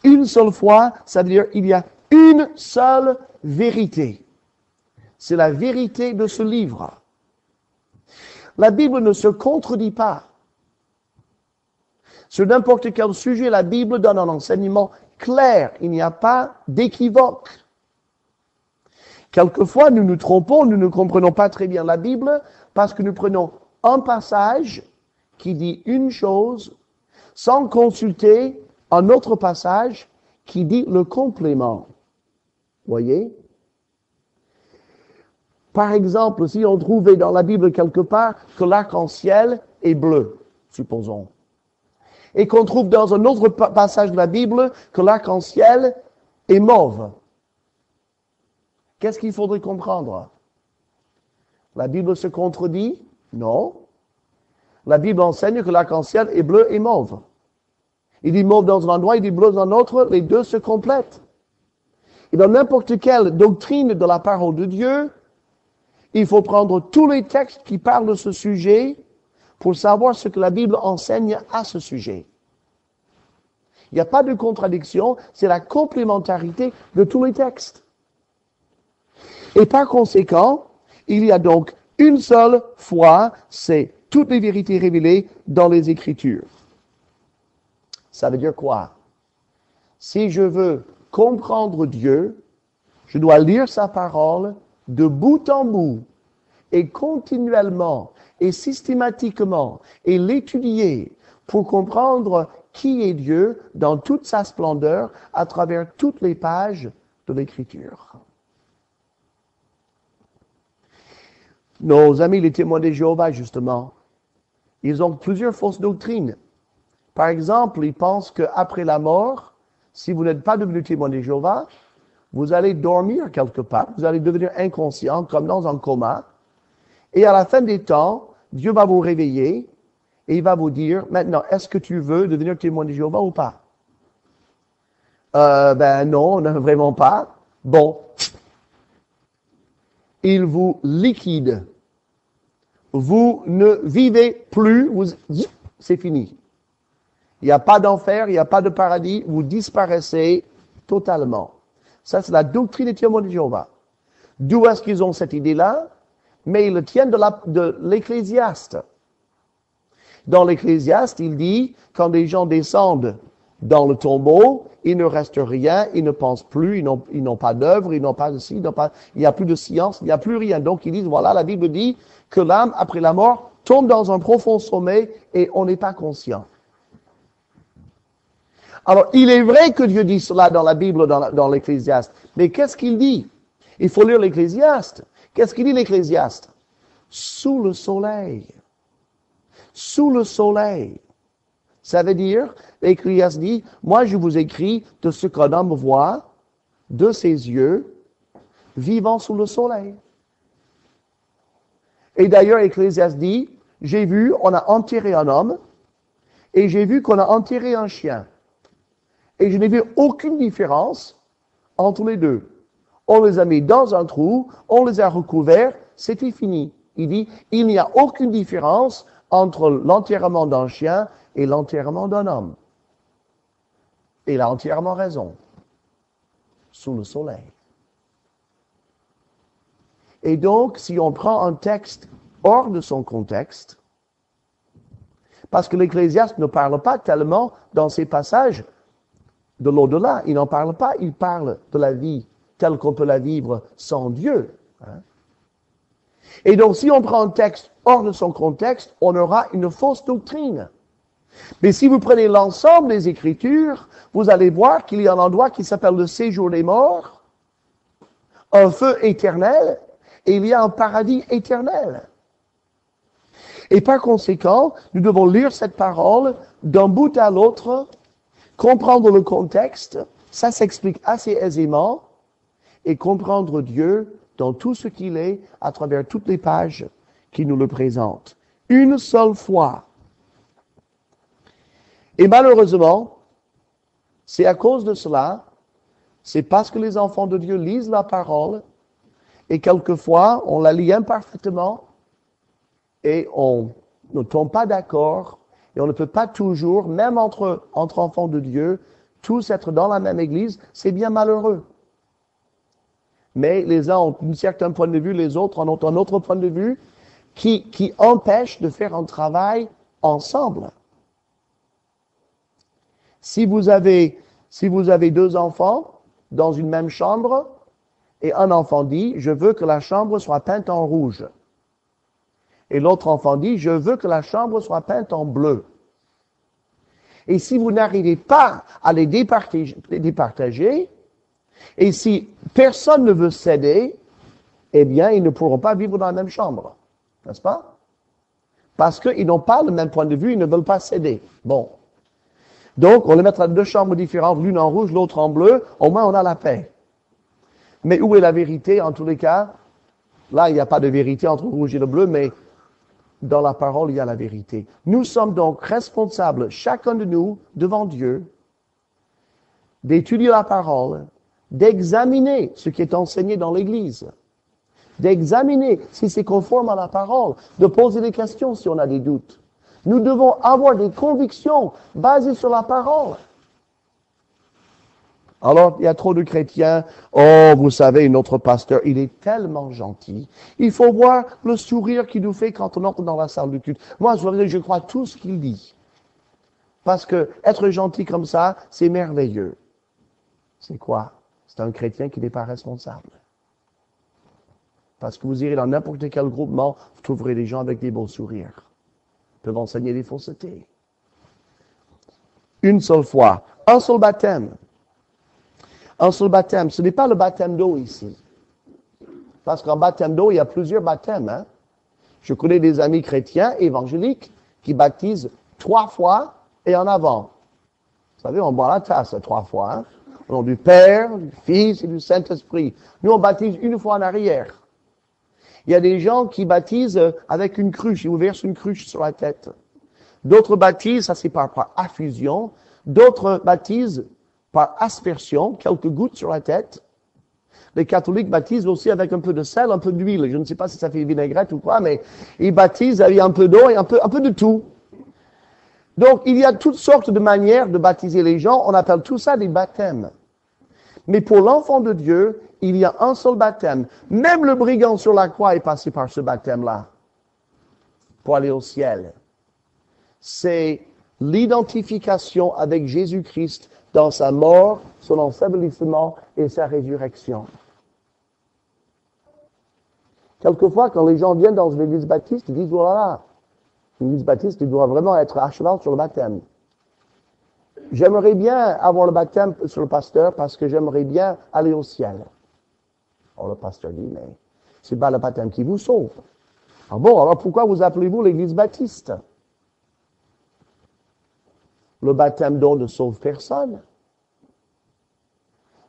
Une seule foi, ça veut dire, il y a une seule vérité. C'est la vérité de ce livre. La Bible ne se contredit pas. Sur n'importe quel sujet, la Bible donne un enseignement clair. Il n'y a pas d'équivoque. Quelquefois, nous nous trompons, nous ne comprenons pas très bien la Bible parce que nous prenons un passage qui dit une chose sans consulter un autre passage qui dit le complément. Voyez? Par exemple, si on trouvait dans la Bible quelque part que l'arc-en-ciel est bleu, supposons, et qu'on trouve dans un autre passage de la Bible que l'arc-en-ciel est mauve, qu'est-ce qu'il faudrait comprendre? La Bible se contredit? Non. La Bible enseigne que l'arc-en-ciel est bleu et mauve. Il dit mauve dans un endroit, il dit bleu dans un autre, les deux se complètent. Et dans n'importe quelle doctrine de la parole de Dieu, il faut prendre tous les textes qui parlent de ce sujet pour savoir ce que la Bible enseigne à ce sujet. Il n'y a pas de contradiction, c'est la complémentarité de tous les textes. Et par conséquent, il y a donc une seule foi, c'est toutes les vérités révélées dans les Écritures. Ça veut dire quoi? Si je veux comprendre Dieu, je dois lire sa parole de bout en bout et continuellement et systématiquement et l'étudier pour comprendre qui est Dieu dans toute sa splendeur à travers toutes les pages de l'Écriture. Nos amis les témoins de Jéhovah, justement, ils ont plusieurs fausses doctrines. Par exemple, ils pensent qu'après la mort, si vous n'êtes pas devenu témoin de Jéhovah, vous allez dormir quelque part, vous allez devenir inconscient, comme dans un coma, et à la fin des temps, Dieu va vous réveiller et il va vous dire, maintenant, est-ce que tu veux devenir témoin de Jéhovah ou pas? Non, non, vraiment pas. Bon. Il vous liquide. Vous ne vivez plus, c'est fini. Il n'y a pas d'enfer, il n'y a pas de paradis, vous disparaissez totalement. Ça, c'est la doctrine des témoins de Jéhovah. D'où est-ce qu'ils ont cette idée-là? Mais ils le tiennent de l'Ecclésiaste. Dans l'Ecclésiaste, il dit, quand les gens descendent dans le tombeau, il ne reste rien, ils ne pensent plus, ils n'ont pas d'œuvre, ils n'ont pas de ci, il n'y a plus de science, il n'y a plus rien. Donc ils disent, voilà, la Bible dit que l'âme, après la mort, tombe dans un profond sommeil et on n'est pas conscient. Alors, il est vrai que Dieu dit cela dans la Bible, dans l'Ecclésiaste. Mais qu'est-ce qu'il dit? Il faut lire l'Ecclésiaste. Qu'est-ce qu'il dit l'Ecclésiaste? Sous le soleil. Sous le soleil. Ça veut dire, l'Ecclésiaste dit, moi je vous écris de ce qu'un homme voit de ses yeux, vivant sous le soleil. Et d'ailleurs, l'Ecclésiaste dit, j'ai vu, on a enterré un homme, et j'ai vu qu'on a enterré un chien. Et je n'ai vu aucune différence entre les deux. On les a mis dans un trou, on les a recouverts, c'était fini. Il dit, il n'y a aucune différence entre l'enterrement d'un chien et l'enterrement d'un homme. Et il a entièrement raison. Sous le soleil. Et donc, si on prend un texte hors de son contexte, parce que l'Ecclésiaste ne parle pas tellement dans ces passages de l'au-delà, il n'en parle pas, il parle de la vie telle qu'on peut la vivre sans Dieu. Et donc, si on prend un texte hors de son contexte, on aura une fausse doctrine. Mais si vous prenez l'ensemble des Écritures, vous allez voir qu'il y a un endroit qui s'appelle le séjour des morts, un feu éternel, et il y a un paradis éternel. Et par conséquent, nous devons lire cette parole d'un bout à l'autre, comprendre le contexte, ça s'explique assez aisément, et comprendre Dieu dans tout ce qu'il est à travers toutes les pages qui nous le présentent. Une seule fois. Et malheureusement, c'est à cause de cela, c'est parce que les enfants de Dieu lisent la parole, et quelquefois, on la lit imparfaitement, et on ne tombe pas d'accord, et on ne peut pas toujours, même entre enfants de Dieu, tous être dans la même église, c'est bien malheureux. Mais les uns ont un certain point de vue, les autres en ont un autre point de vue, qui empêche de faire un travail ensemble. Si vous avez deux enfants dans une même chambre, et un enfant dit, je veux que la chambre soit peinte en rouge. Et l'autre enfant dit, je veux que la chambre soit peinte en bleu. Et si vous n'arrivez pas à les départager, et si personne ne veut céder, eh bien, ils ne pourront pas vivre dans la même chambre. N'est-ce pas? Parce qu'ils n'ont pas le même point de vue, ils ne veulent pas céder. Bon. Donc, on les mettra deux chambres différentes, l'une en rouge, l'autre en bleu, au moins on a la paix. Mais où est la vérité, en tous les cas? Là, il n'y a pas de vérité entre le rouge et le bleu, mais dans la parole, il y a la vérité. Nous sommes donc responsables, chacun de nous, devant Dieu, d'étudier la parole, d'examiner ce qui est enseigné dans l'Église, d'examiner si c'est conforme à la parole, de poser des questions si on a des doutes. Nous devons avoir des convictions basées sur la parole. Alors, il y a trop de chrétiens. Oh, vous savez, notre pasteur, il est tellement gentil. Il faut voir le sourire qu'il nous fait quand on entre dans la salle de culte. Moi, je crois tout ce qu'il dit. Parce que être gentil comme ça, c'est merveilleux. C'est quoi? C'est un chrétien qui n'est pas responsable. Parce que vous irez dans n'importe quel groupement, vous trouverez des gens avec des beaux sourires. Ils peuvent enseigner des faussetés. Une seule fois. Un seul baptême. Un seul baptême. Ce n'est pas le baptême d'eau ici. Parce qu'en baptême d'eau, il y a plusieurs baptêmes. Hein? Je connais des amis chrétiens évangéliques qui baptisent 3 fois et en avant. Vous savez, on boit la tasse 3 fois. Hein? Au nom du Père, du Fils et du Saint-Esprit. Nous, on baptise une fois en arrière. Il y a des gens qui baptisent avec une cruche. Ils vous versent une cruche sur la tête. D'autres baptisent, ça c'est par affusion. D'autres baptisent par aspersion, quelques gouttes sur la tête. Les catholiques baptisent aussi avec un peu de sel, un peu d'huile. Je ne sais pas si ça fait vinaigrette ou quoi, mais ils baptisent avec un peu d'eau et un peu de tout. Donc, il y a toutes sortes de manières de baptiser les gens. On appelle tout ça des baptêmes. Mais pour l'enfant de Dieu, il y a un seul baptême. Même le brigand sur la croix est passé par ce baptême-là pour aller au ciel. C'est l'identification avec Jésus-Christ dans sa mort, son ensevelissement et sa résurrection. Quelquefois, quand les gens viennent dans une église baptiste, ils disent, voilà, une église baptiste, il doit vraiment être à cheval sur le baptême. J'aimerais bien avoir le baptême sur le pasteur parce que j'aimerais bien aller au ciel. Alors le pasteur dit, mais c'est pas le baptême qui vous sauve. Ah bon, alors pourquoi vous appelez-vous l'église baptiste? Le baptême d'eau ne sauve personne.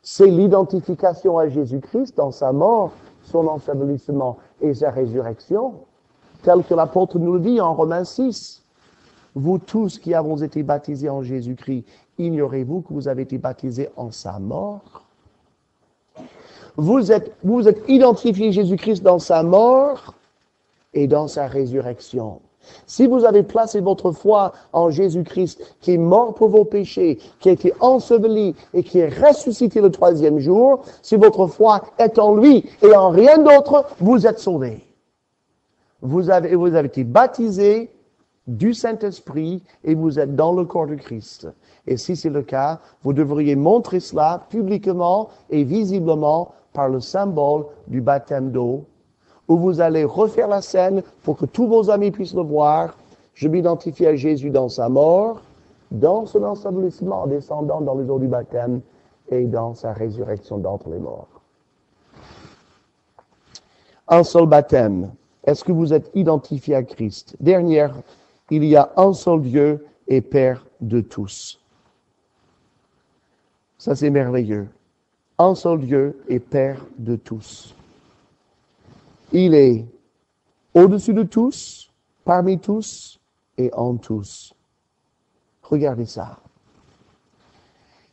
C'est l'identification à Jésus-Christ dans sa mort, son ensevelissement et sa résurrection, tel que l'apôtre nous le dit en Romains 6. Vous tous qui avons été baptisés en Jésus-Christ, ignorez-vous que vous avez été baptisés en sa mort? Vous êtes identifié Jésus-Christ dans sa mort et dans sa résurrection. Si vous avez placé votre foi en Jésus-Christ, qui est mort pour vos péchés, qui a été enseveli et qui est ressuscité le 3e jour, si votre foi est en lui et en rien d'autre, vous êtes sauvés. Vous avez été baptisés du Saint-Esprit et vous êtes dans le corps de Christ. Et si c'est le cas, vous devriez montrer cela publiquement et visiblement par le symbole du baptême d'eau, où vous allez refaire la scène pour que tous vos amis puissent le voir. Je m'identifie à Jésus dans sa mort, dans son ensevelissement en descendant dans les eaux du baptême et dans sa résurrection d'entre les morts. Un seul baptême. Est-ce que vous êtes identifié à Christ? Dernière, il y a un seul Dieu et Père de tous. Ça, c'est merveilleux. Un seul Dieu et Père de tous. Il est au-dessus de tous, parmi tous et en tous. Regardez ça.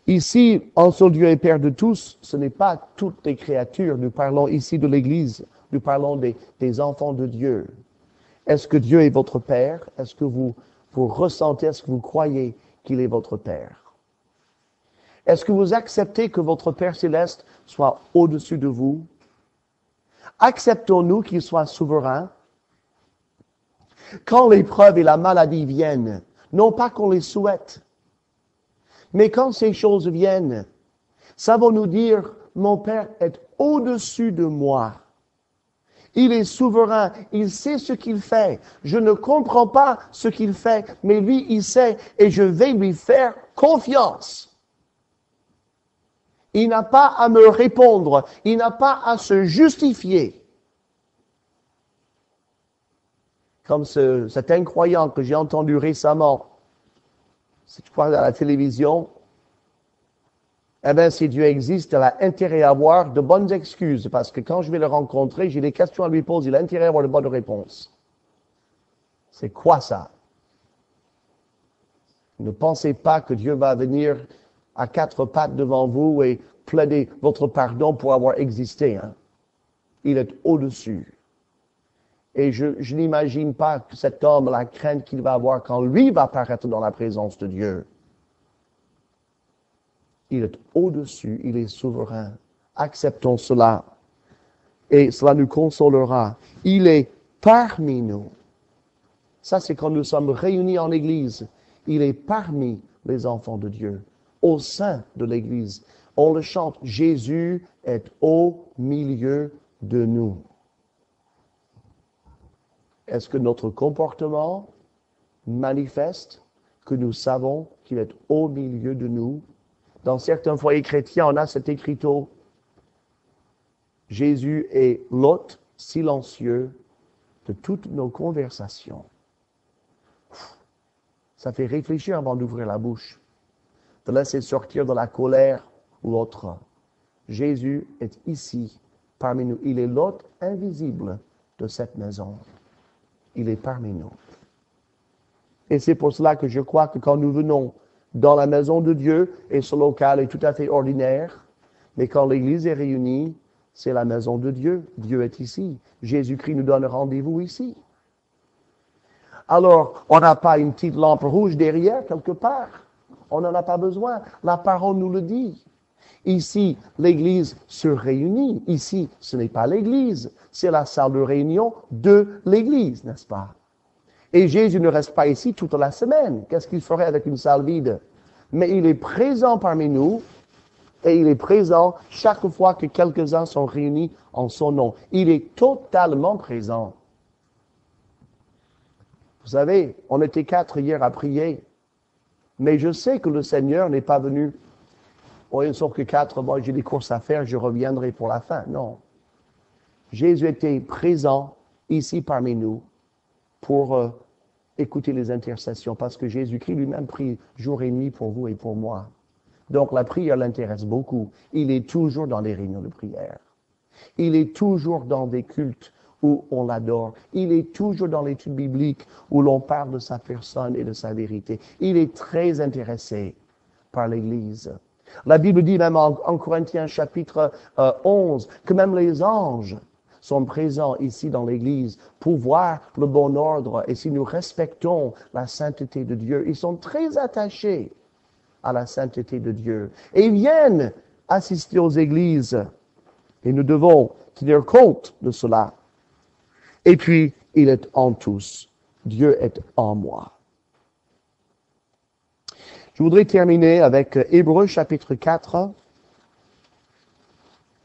Ici, un seul Dieu et Père de tous, ce n'est pas toutes les créatures. Nous parlons ici de l'Église. Nous parlons des enfants de Dieu. Est-ce que Dieu est votre Père? Est-ce que vous ressentez, est-ce que vous croyez qu'il est votre Père? Est-ce que vous acceptez que votre Père céleste soit au-dessus de vous? Acceptons-nous qu'il soit souverain? Quand l'épreuve et la maladie viennent, non pas qu'on les souhaite, mais quand ces choses viennent, savons-nous dire, mon Père est au-dessus de moi. Il est souverain, il sait ce qu'il fait. Je ne comprends pas ce qu'il fait, mais lui, il sait et je vais lui faire confiance. Il n'a pas à me répondre, il n'a pas à se justifier. Comme cet incroyant que j'ai entendu récemment, je crois à la télévision, eh bien, si Dieu existe, il a intérêt à avoir de bonnes excuses, parce que quand je vais le rencontrer, j'ai des questions à lui poser, il a intérêt à avoir de bonnes réponses. C'est quoi ça? Ne pensez pas que Dieu va venir à 4 pattes devant vous et plaider votre pardon pour avoir existé. Hein? Il est au-dessus. Et je n'imagine pas que cet homme, la crainte qu'il va avoir quand lui va apparaître dans la présence de Dieu. Il est au-dessus, il est souverain. Acceptons cela. Et cela nous consolera. Il est parmi nous. Ça, c'est quand nous sommes réunis en Église. Il est parmi les enfants de Dieu, au sein de l'Église. On le chante, Jésus est au milieu de nous. Est-ce que notre comportement manifeste que nous savons qu'il est au milieu de nous. Dans certains foyers chrétiens, on a cet écriteau. Jésus est l'hôte silencieux de toutes nos conversations. Ça fait réfléchir avant d'ouvrir la bouche, de laisser sortir de la colère ou l'autre. Jésus est ici, parmi nous. Il est l'hôte invisible de cette maison. Il est parmi nous. Et c'est pour cela que je crois que quand nous venons dans la maison de Dieu, et ce local est tout à fait ordinaire, mais quand l'Église est réunie, c'est la maison de Dieu. Dieu est ici. Jésus-Christ nous donne rendez-vous ici. Alors, on n'a pas une petite lampe rouge derrière, quelque part. On n'en a pas besoin. La parole nous le dit. Ici, l'Église se réunit. Ici, ce n'est pas l'Église. C'est la salle de réunion de l'Église, n'est-ce pas? Et Jésus ne reste pas ici toute la semaine. Qu'est-ce qu'il ferait avec une salle vide? Mais il est présent parmi nous et il est présent chaque fois que quelques-uns sont réunis en son nom. Il est totalement présent. Vous savez, on était 4 hier à prier, mais je sais que le Seigneur n'est pas venu. Oh, ils ne sont que 4, moi j'ai des courses à faire, je reviendrai pour la fin. Non. Jésus était présent ici parmi nous pour écouter les intercessions, parce que Jésus-Christ lui-même prie jour et nuit pour vous et pour moi. Donc la prière l'intéresse beaucoup. Il est toujours dans les réunions de prière. Il est toujours dans des cultes où on l'adore. Il est toujours dans l'étude biblique où l'on parle de sa personne et de sa vérité. Il est très intéressé par l'Église. La Bible dit même en Corinthiens chapitre 11 que même les anges sont présents ici dans l'Église pour voir le bon ordre. Et si nous respectons la sainteté de Dieu, ils sont très attachés à la sainteté de Dieu. Et ils viennent assister aux églises. Et nous devons tenir compte de cela. Et puis, il est en tous. Dieu est en moi. Je voudrais terminer avec Hébreux chapitre 4.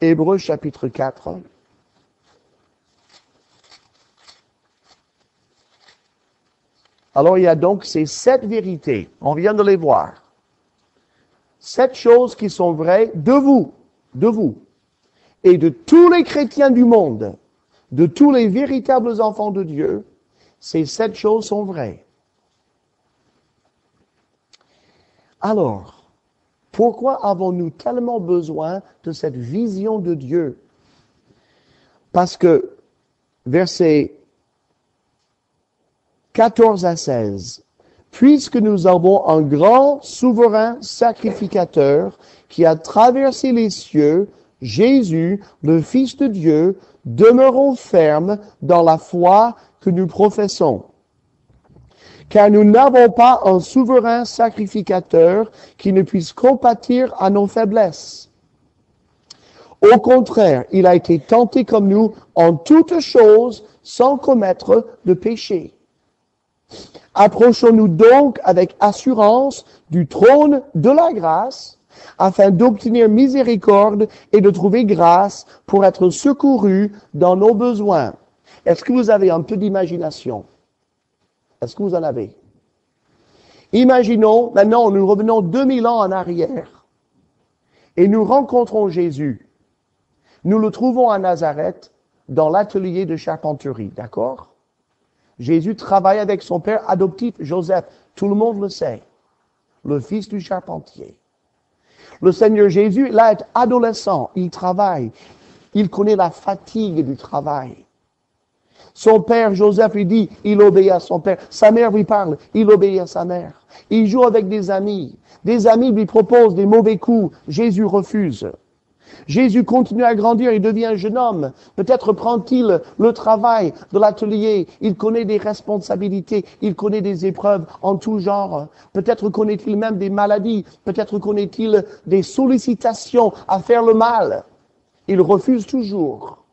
Hébreux chapitre 4. Alors, il y a donc ces 7 vérités. On vient de les voir. 7 choses qui sont vraies de vous, et de tous les chrétiens du monde, de tous les véritables enfants de Dieu. Ces 7 choses sont vraies. Alors, pourquoi avons-nous tellement besoin de cette vision de Dieu? Parce que, versets 14 à 16, puisque nous avons un grand souverain sacrificateur qui a traversé les cieux, Jésus, le Fils de Dieu, demeurons fermes dans la foi que nous professons. Car nous n'avons pas un souverain sacrificateur qui ne puisse compatir à nos faiblesses. Au contraire, il a été tenté comme nous en toutes choses sans commettre de péché. Approchons-nous donc avec assurance du trône de la grâce, afin d'obtenir miséricorde et de trouver grâce pour être secourus dans nos besoins. Est-ce que vous avez un peu d'imagination? Est-ce que vous en avez? Imaginons, maintenant nous revenons 2000 ans en arrière, et nous rencontrons Jésus. Nous le trouvons à Nazareth, dans l'atelier de charpenterie, d'accord? Jésus travaille avec son père adoptif, Joseph. Tout le monde le sait. Le fils du charpentier. Le Seigneur Jésus, là, est adolescent. Il travaille. Il connaît la fatigue du travail. Son père, Joseph, lui dit, il obéit à son père. Sa mère lui parle, il obéit à sa mère. Il joue avec des amis. Des amis lui proposent des mauvais coups. Jésus refuse. Jésus continue à grandir, il devient un jeune homme. Peut-être prend-il le travail de l'atelier. Il connaît des responsabilités, il connaît des épreuves en tout genre. Peut-être connaît-il même des maladies. Peut-être connaît-il des sollicitations à faire le mal. Il refuse toujours.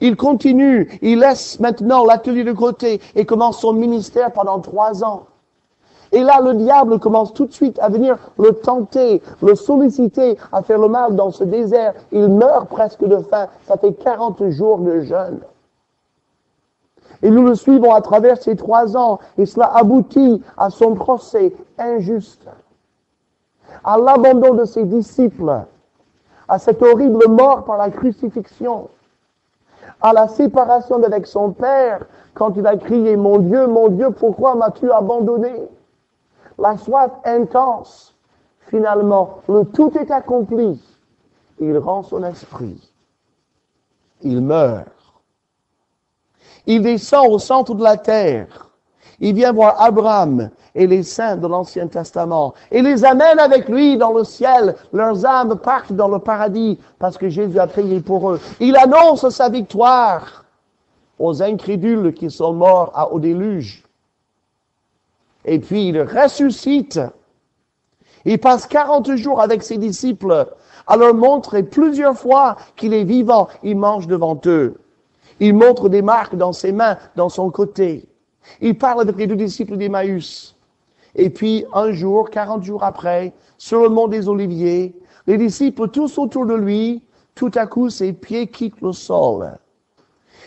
Il continue, il laisse maintenant l'atelier de côté et commence son ministère pendant 3 ans. Et là, le diable commence tout de suite à venir le tenter, le solliciter à faire le mal dans ce désert. Il meurt presque de faim. Ça fait 40 jours de jeûne. Et nous le suivons à travers ces 3 ans, et cela aboutit à son procès injuste, à l'abandon de ses disciples, à cette horrible mort par la crucifixion, à la séparation d'avec son Père, quand il a crié « Mon Dieu, pourquoi m'as-tu abandonné ?» La soif intense, finalement, le tout est accompli. Il rend son esprit. Il meurt. Il descend au centre de la terre. Il vient voir Abraham et les saints de l'Ancien Testament et les amène avec lui dans le ciel. Leurs âmes partent dans le paradis parce que Jésus a payé pour eux. Il annonce sa victoire aux incrédules qui sont morts au déluge. Et puis il ressuscite. Il passe 40 jours avec ses disciples à leur montrer plusieurs fois qu'il est vivant. Il mange devant eux. Il montre des marques dans ses mains, dans son côté. Il parle avec les 2 disciples d'Emmaüs. Et puis, un jour, 40 jours après, sur le mont des Oliviers, les disciples tous autour de lui, tout à coup, ses pieds quittent le sol.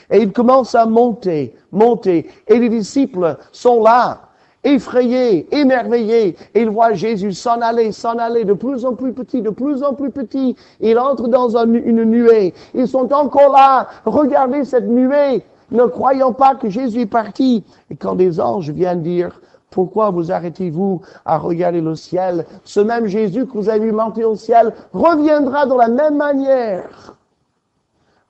Et il commence à monter. Et les disciples sont là, effrayés, émerveillés. Et ils voient Jésus s'en aller, de plus en plus petit. Il entre dans une nuée. Ils sont encore là. Regardez cette nuée, ne croyant pas que Jésus est parti. Et quand des anges viennent dire, pourquoi vous arrêtez-vous à regarder le ciel? Ce même Jésus que vous avez vu monter au ciel reviendra de la même manière.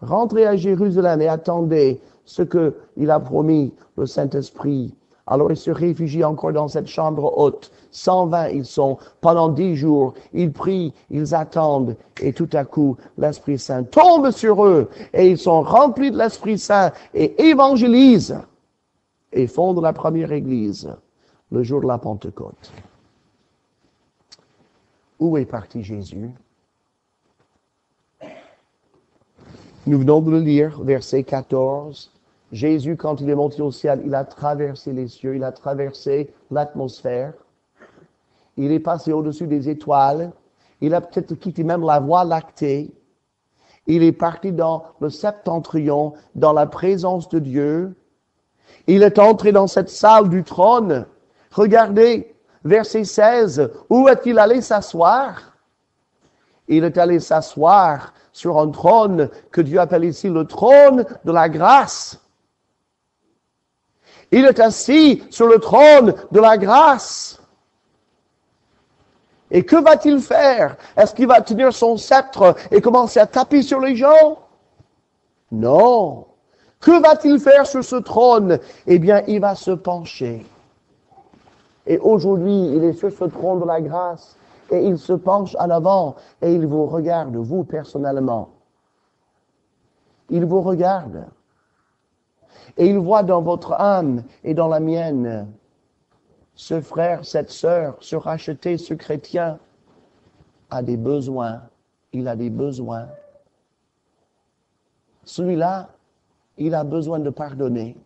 Rentrez à Jérusalem et attendez ce qu'il a promis, le Saint-Esprit. Alors ils se réfugient encore dans cette chambre haute. 120 ils sont, pendant 10 jours. Ils prient, ils attendent. Et tout à coup, l'Esprit Saint tombe sur eux. Et ils sont remplis de l'Esprit Saint et évangélisent. Et fondent la première église, le jour de la Pentecôte. Où est parti Jésus? Nous venons de le lire, verset 14. Jésus, quand il est monté au ciel, il a traversé les cieux, il a traversé l'atmosphère. Il est passé au-dessus des étoiles. Il a peut-être quitté même la voie lactée. Il est parti dans le septentrion, dans la présence de Dieu. Il est entré dans cette salle du trône. Regardez, verset 16. Où est-il allé s'asseoir? Il est allé s'asseoir sur un trône que Dieu appelle ici le trône de la grâce. Il est assis sur le trône de la grâce. Et que va-t-il faire? Est-ce qu'il va tenir son sceptre et commencer à taper sur les gens? Non. Que va-t-il faire sur ce trône? Eh bien, il va se pencher. Et aujourd'hui, il est sur ce trône de la grâce. Et il se penche en avant et il vous regarde, vous personnellement. Il vous regarde. Et il voit dans votre âme et dans la mienne, ce frère, cette sœur, ce racheté, ce chrétien a des besoins. Il a des besoins. Celui-là, il a besoin de pardonner.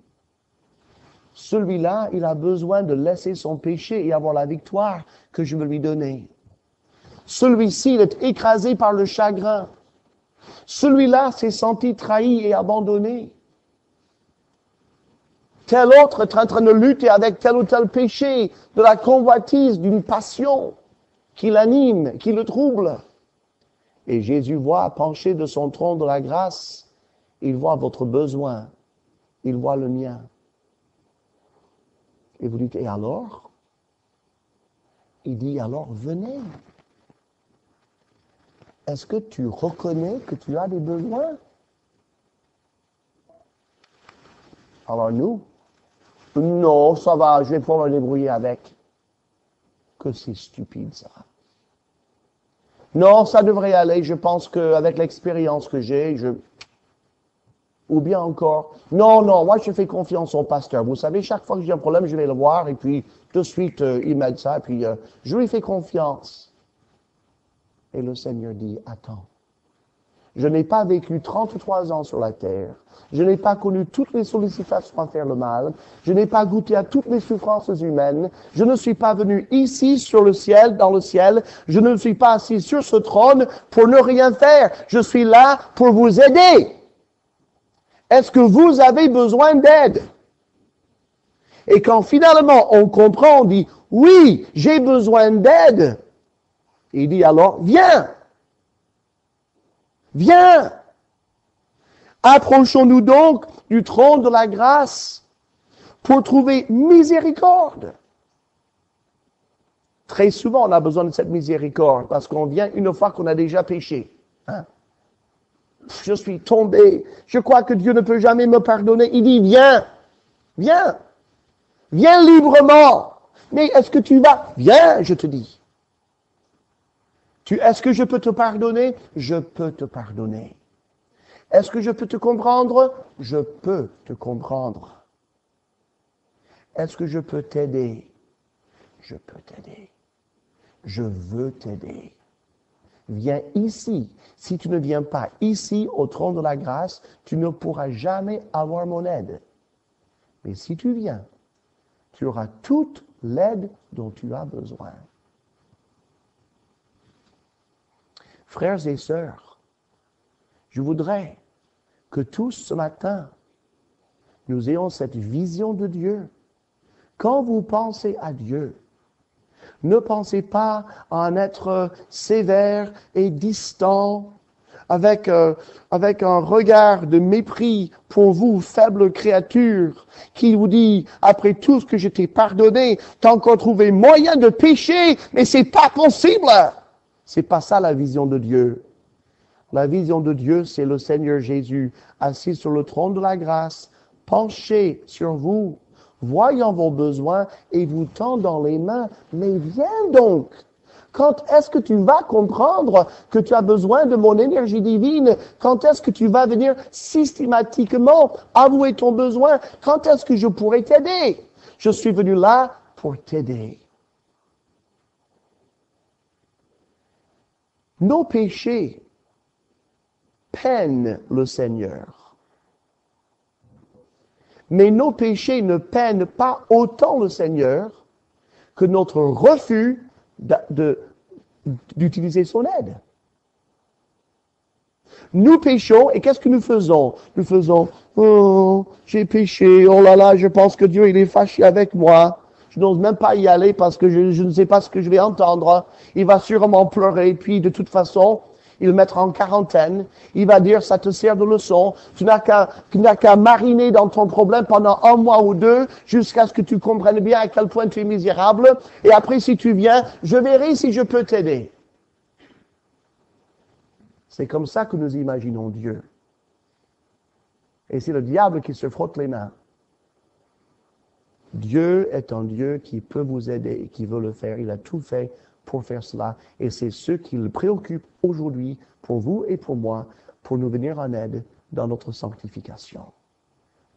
Celui-là, il a besoin de laisser son péché et avoir la victoire que je veux lui donner. Celui-ci, il est écrasé par le chagrin. Celui-là s'est senti trahi et abandonné. Tel autre est en train de lutter avec tel ou tel péché, de la convoitise, d'une passion qui l'anime, qui le trouble. Et Jésus voit, penché de son trône de la grâce, il voit votre besoin, il voit le mien. Et vous dites, et alors? Il dit, alors venez. Est-ce que tu reconnais que tu as des besoins? Alors nous, non, ça va, je vais pouvoir me débrouiller avec. Que c'est stupide ça. Non, ça devrait aller, je pense qu'avec l'expérience que j'ai, Ou bien encore, non, moi je fais confiance au pasteur. Vous savez, chaque fois que j'ai un problème, je vais le voir et puis de suite, il m'aide ça, et puis je lui fais confiance. Et le Seigneur dit, attends, je n'ai pas vécu 33 ans sur la terre. Je n'ai pas connu toutes les sollicitations à faire le mal. Je n'ai pas goûté à toutes les souffrances humaines. Je ne suis pas venu ici sur le ciel, dans le ciel. Je ne suis pas assis sur ce trône pour ne rien faire. Je suis là pour vous aider. Est-ce que vous avez besoin d'aide? Et quand finalement on comprend, on dit, oui, j'ai besoin d'aide. Il dit alors, viens. Viens. Approchons-nous donc du trône de la grâce pour trouver miséricorde. Très souvent, on a besoin de cette miséricorde parce qu'on vient une fois qu'on a déjà péché. Hein? Je suis tombé. Je crois que Dieu ne peut jamais me pardonner. Il dit, viens. Viens. Viens librement. Mais est-ce que tu vas? Viens, je te dis. Est-ce que je peux te pardonner? Je peux te pardonner. Est-ce que je peux te comprendre? Je peux te comprendre. Est-ce que je peux t'aider? Je peux t'aider. Je veux t'aider. Viens ici. Si tu ne viens pas ici, au trône de la grâce, tu ne pourras jamais avoir mon aide. Mais si tu viens, tu auras toute l'aide dont tu as besoin. Frères et sœurs, je voudrais que tous ce matin, nous ayons cette vision de Dieu. Quand vous pensez à Dieu, ne pensez pas à en être sévère et distant, avec un regard de mépris pour vous, faible créature, qui vous dit, après tout ce que je t'ai pardonné, t'as encore trouvé moyen de pécher, mais c'est pas possible. C'est pas ça la vision de Dieu. La vision de Dieu, c'est le Seigneur Jésus, assis sur le trône de la grâce, penché sur vous, voyant vos besoins et vous tendant les mains. Mais viens donc! Quand est-ce que tu vas comprendre que tu as besoin de mon énergie divine? Quand est-ce que tu vas venir systématiquement avouer ton besoin? Quand est-ce que je pourrai t'aider? Je suis venu là pour t'aider. Nos péchés peinent le Seigneur. Mais nos péchés ne peinent pas autant le Seigneur que notre refus d'utiliser son aide. Nous péchons et qu'est-ce que nous faisons? Nous faisons, oh, j'ai péché, oh là là, je pense que Dieu il est fâché avec moi. Je n'ose même pas y aller parce que je ne sais pas ce que je vais entendre. Il va sûrement pleurer, puis de toute façon, il le mettra en quarantaine. Il va dire, ça te sert de leçon. Tu n'as qu'à mariner dans ton problème pendant 1 mois ou 2 jusqu'à ce que tu comprennes bien à quel point tu es misérable. Et après, si tu viens, je verrai si je peux t'aider. C'est comme ça que nous imaginons Dieu. Et c'est le diable qui se frotte les mains. Dieu est un Dieu qui peut vous aider et qui veut le faire. Il a tout fait pour faire cela. Et c'est ce qui le préoccupe aujourd'hui, pour vous et pour moi, pour nous venir en aide dans notre sanctification.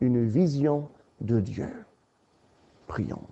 Une vision de Dieu. Prions.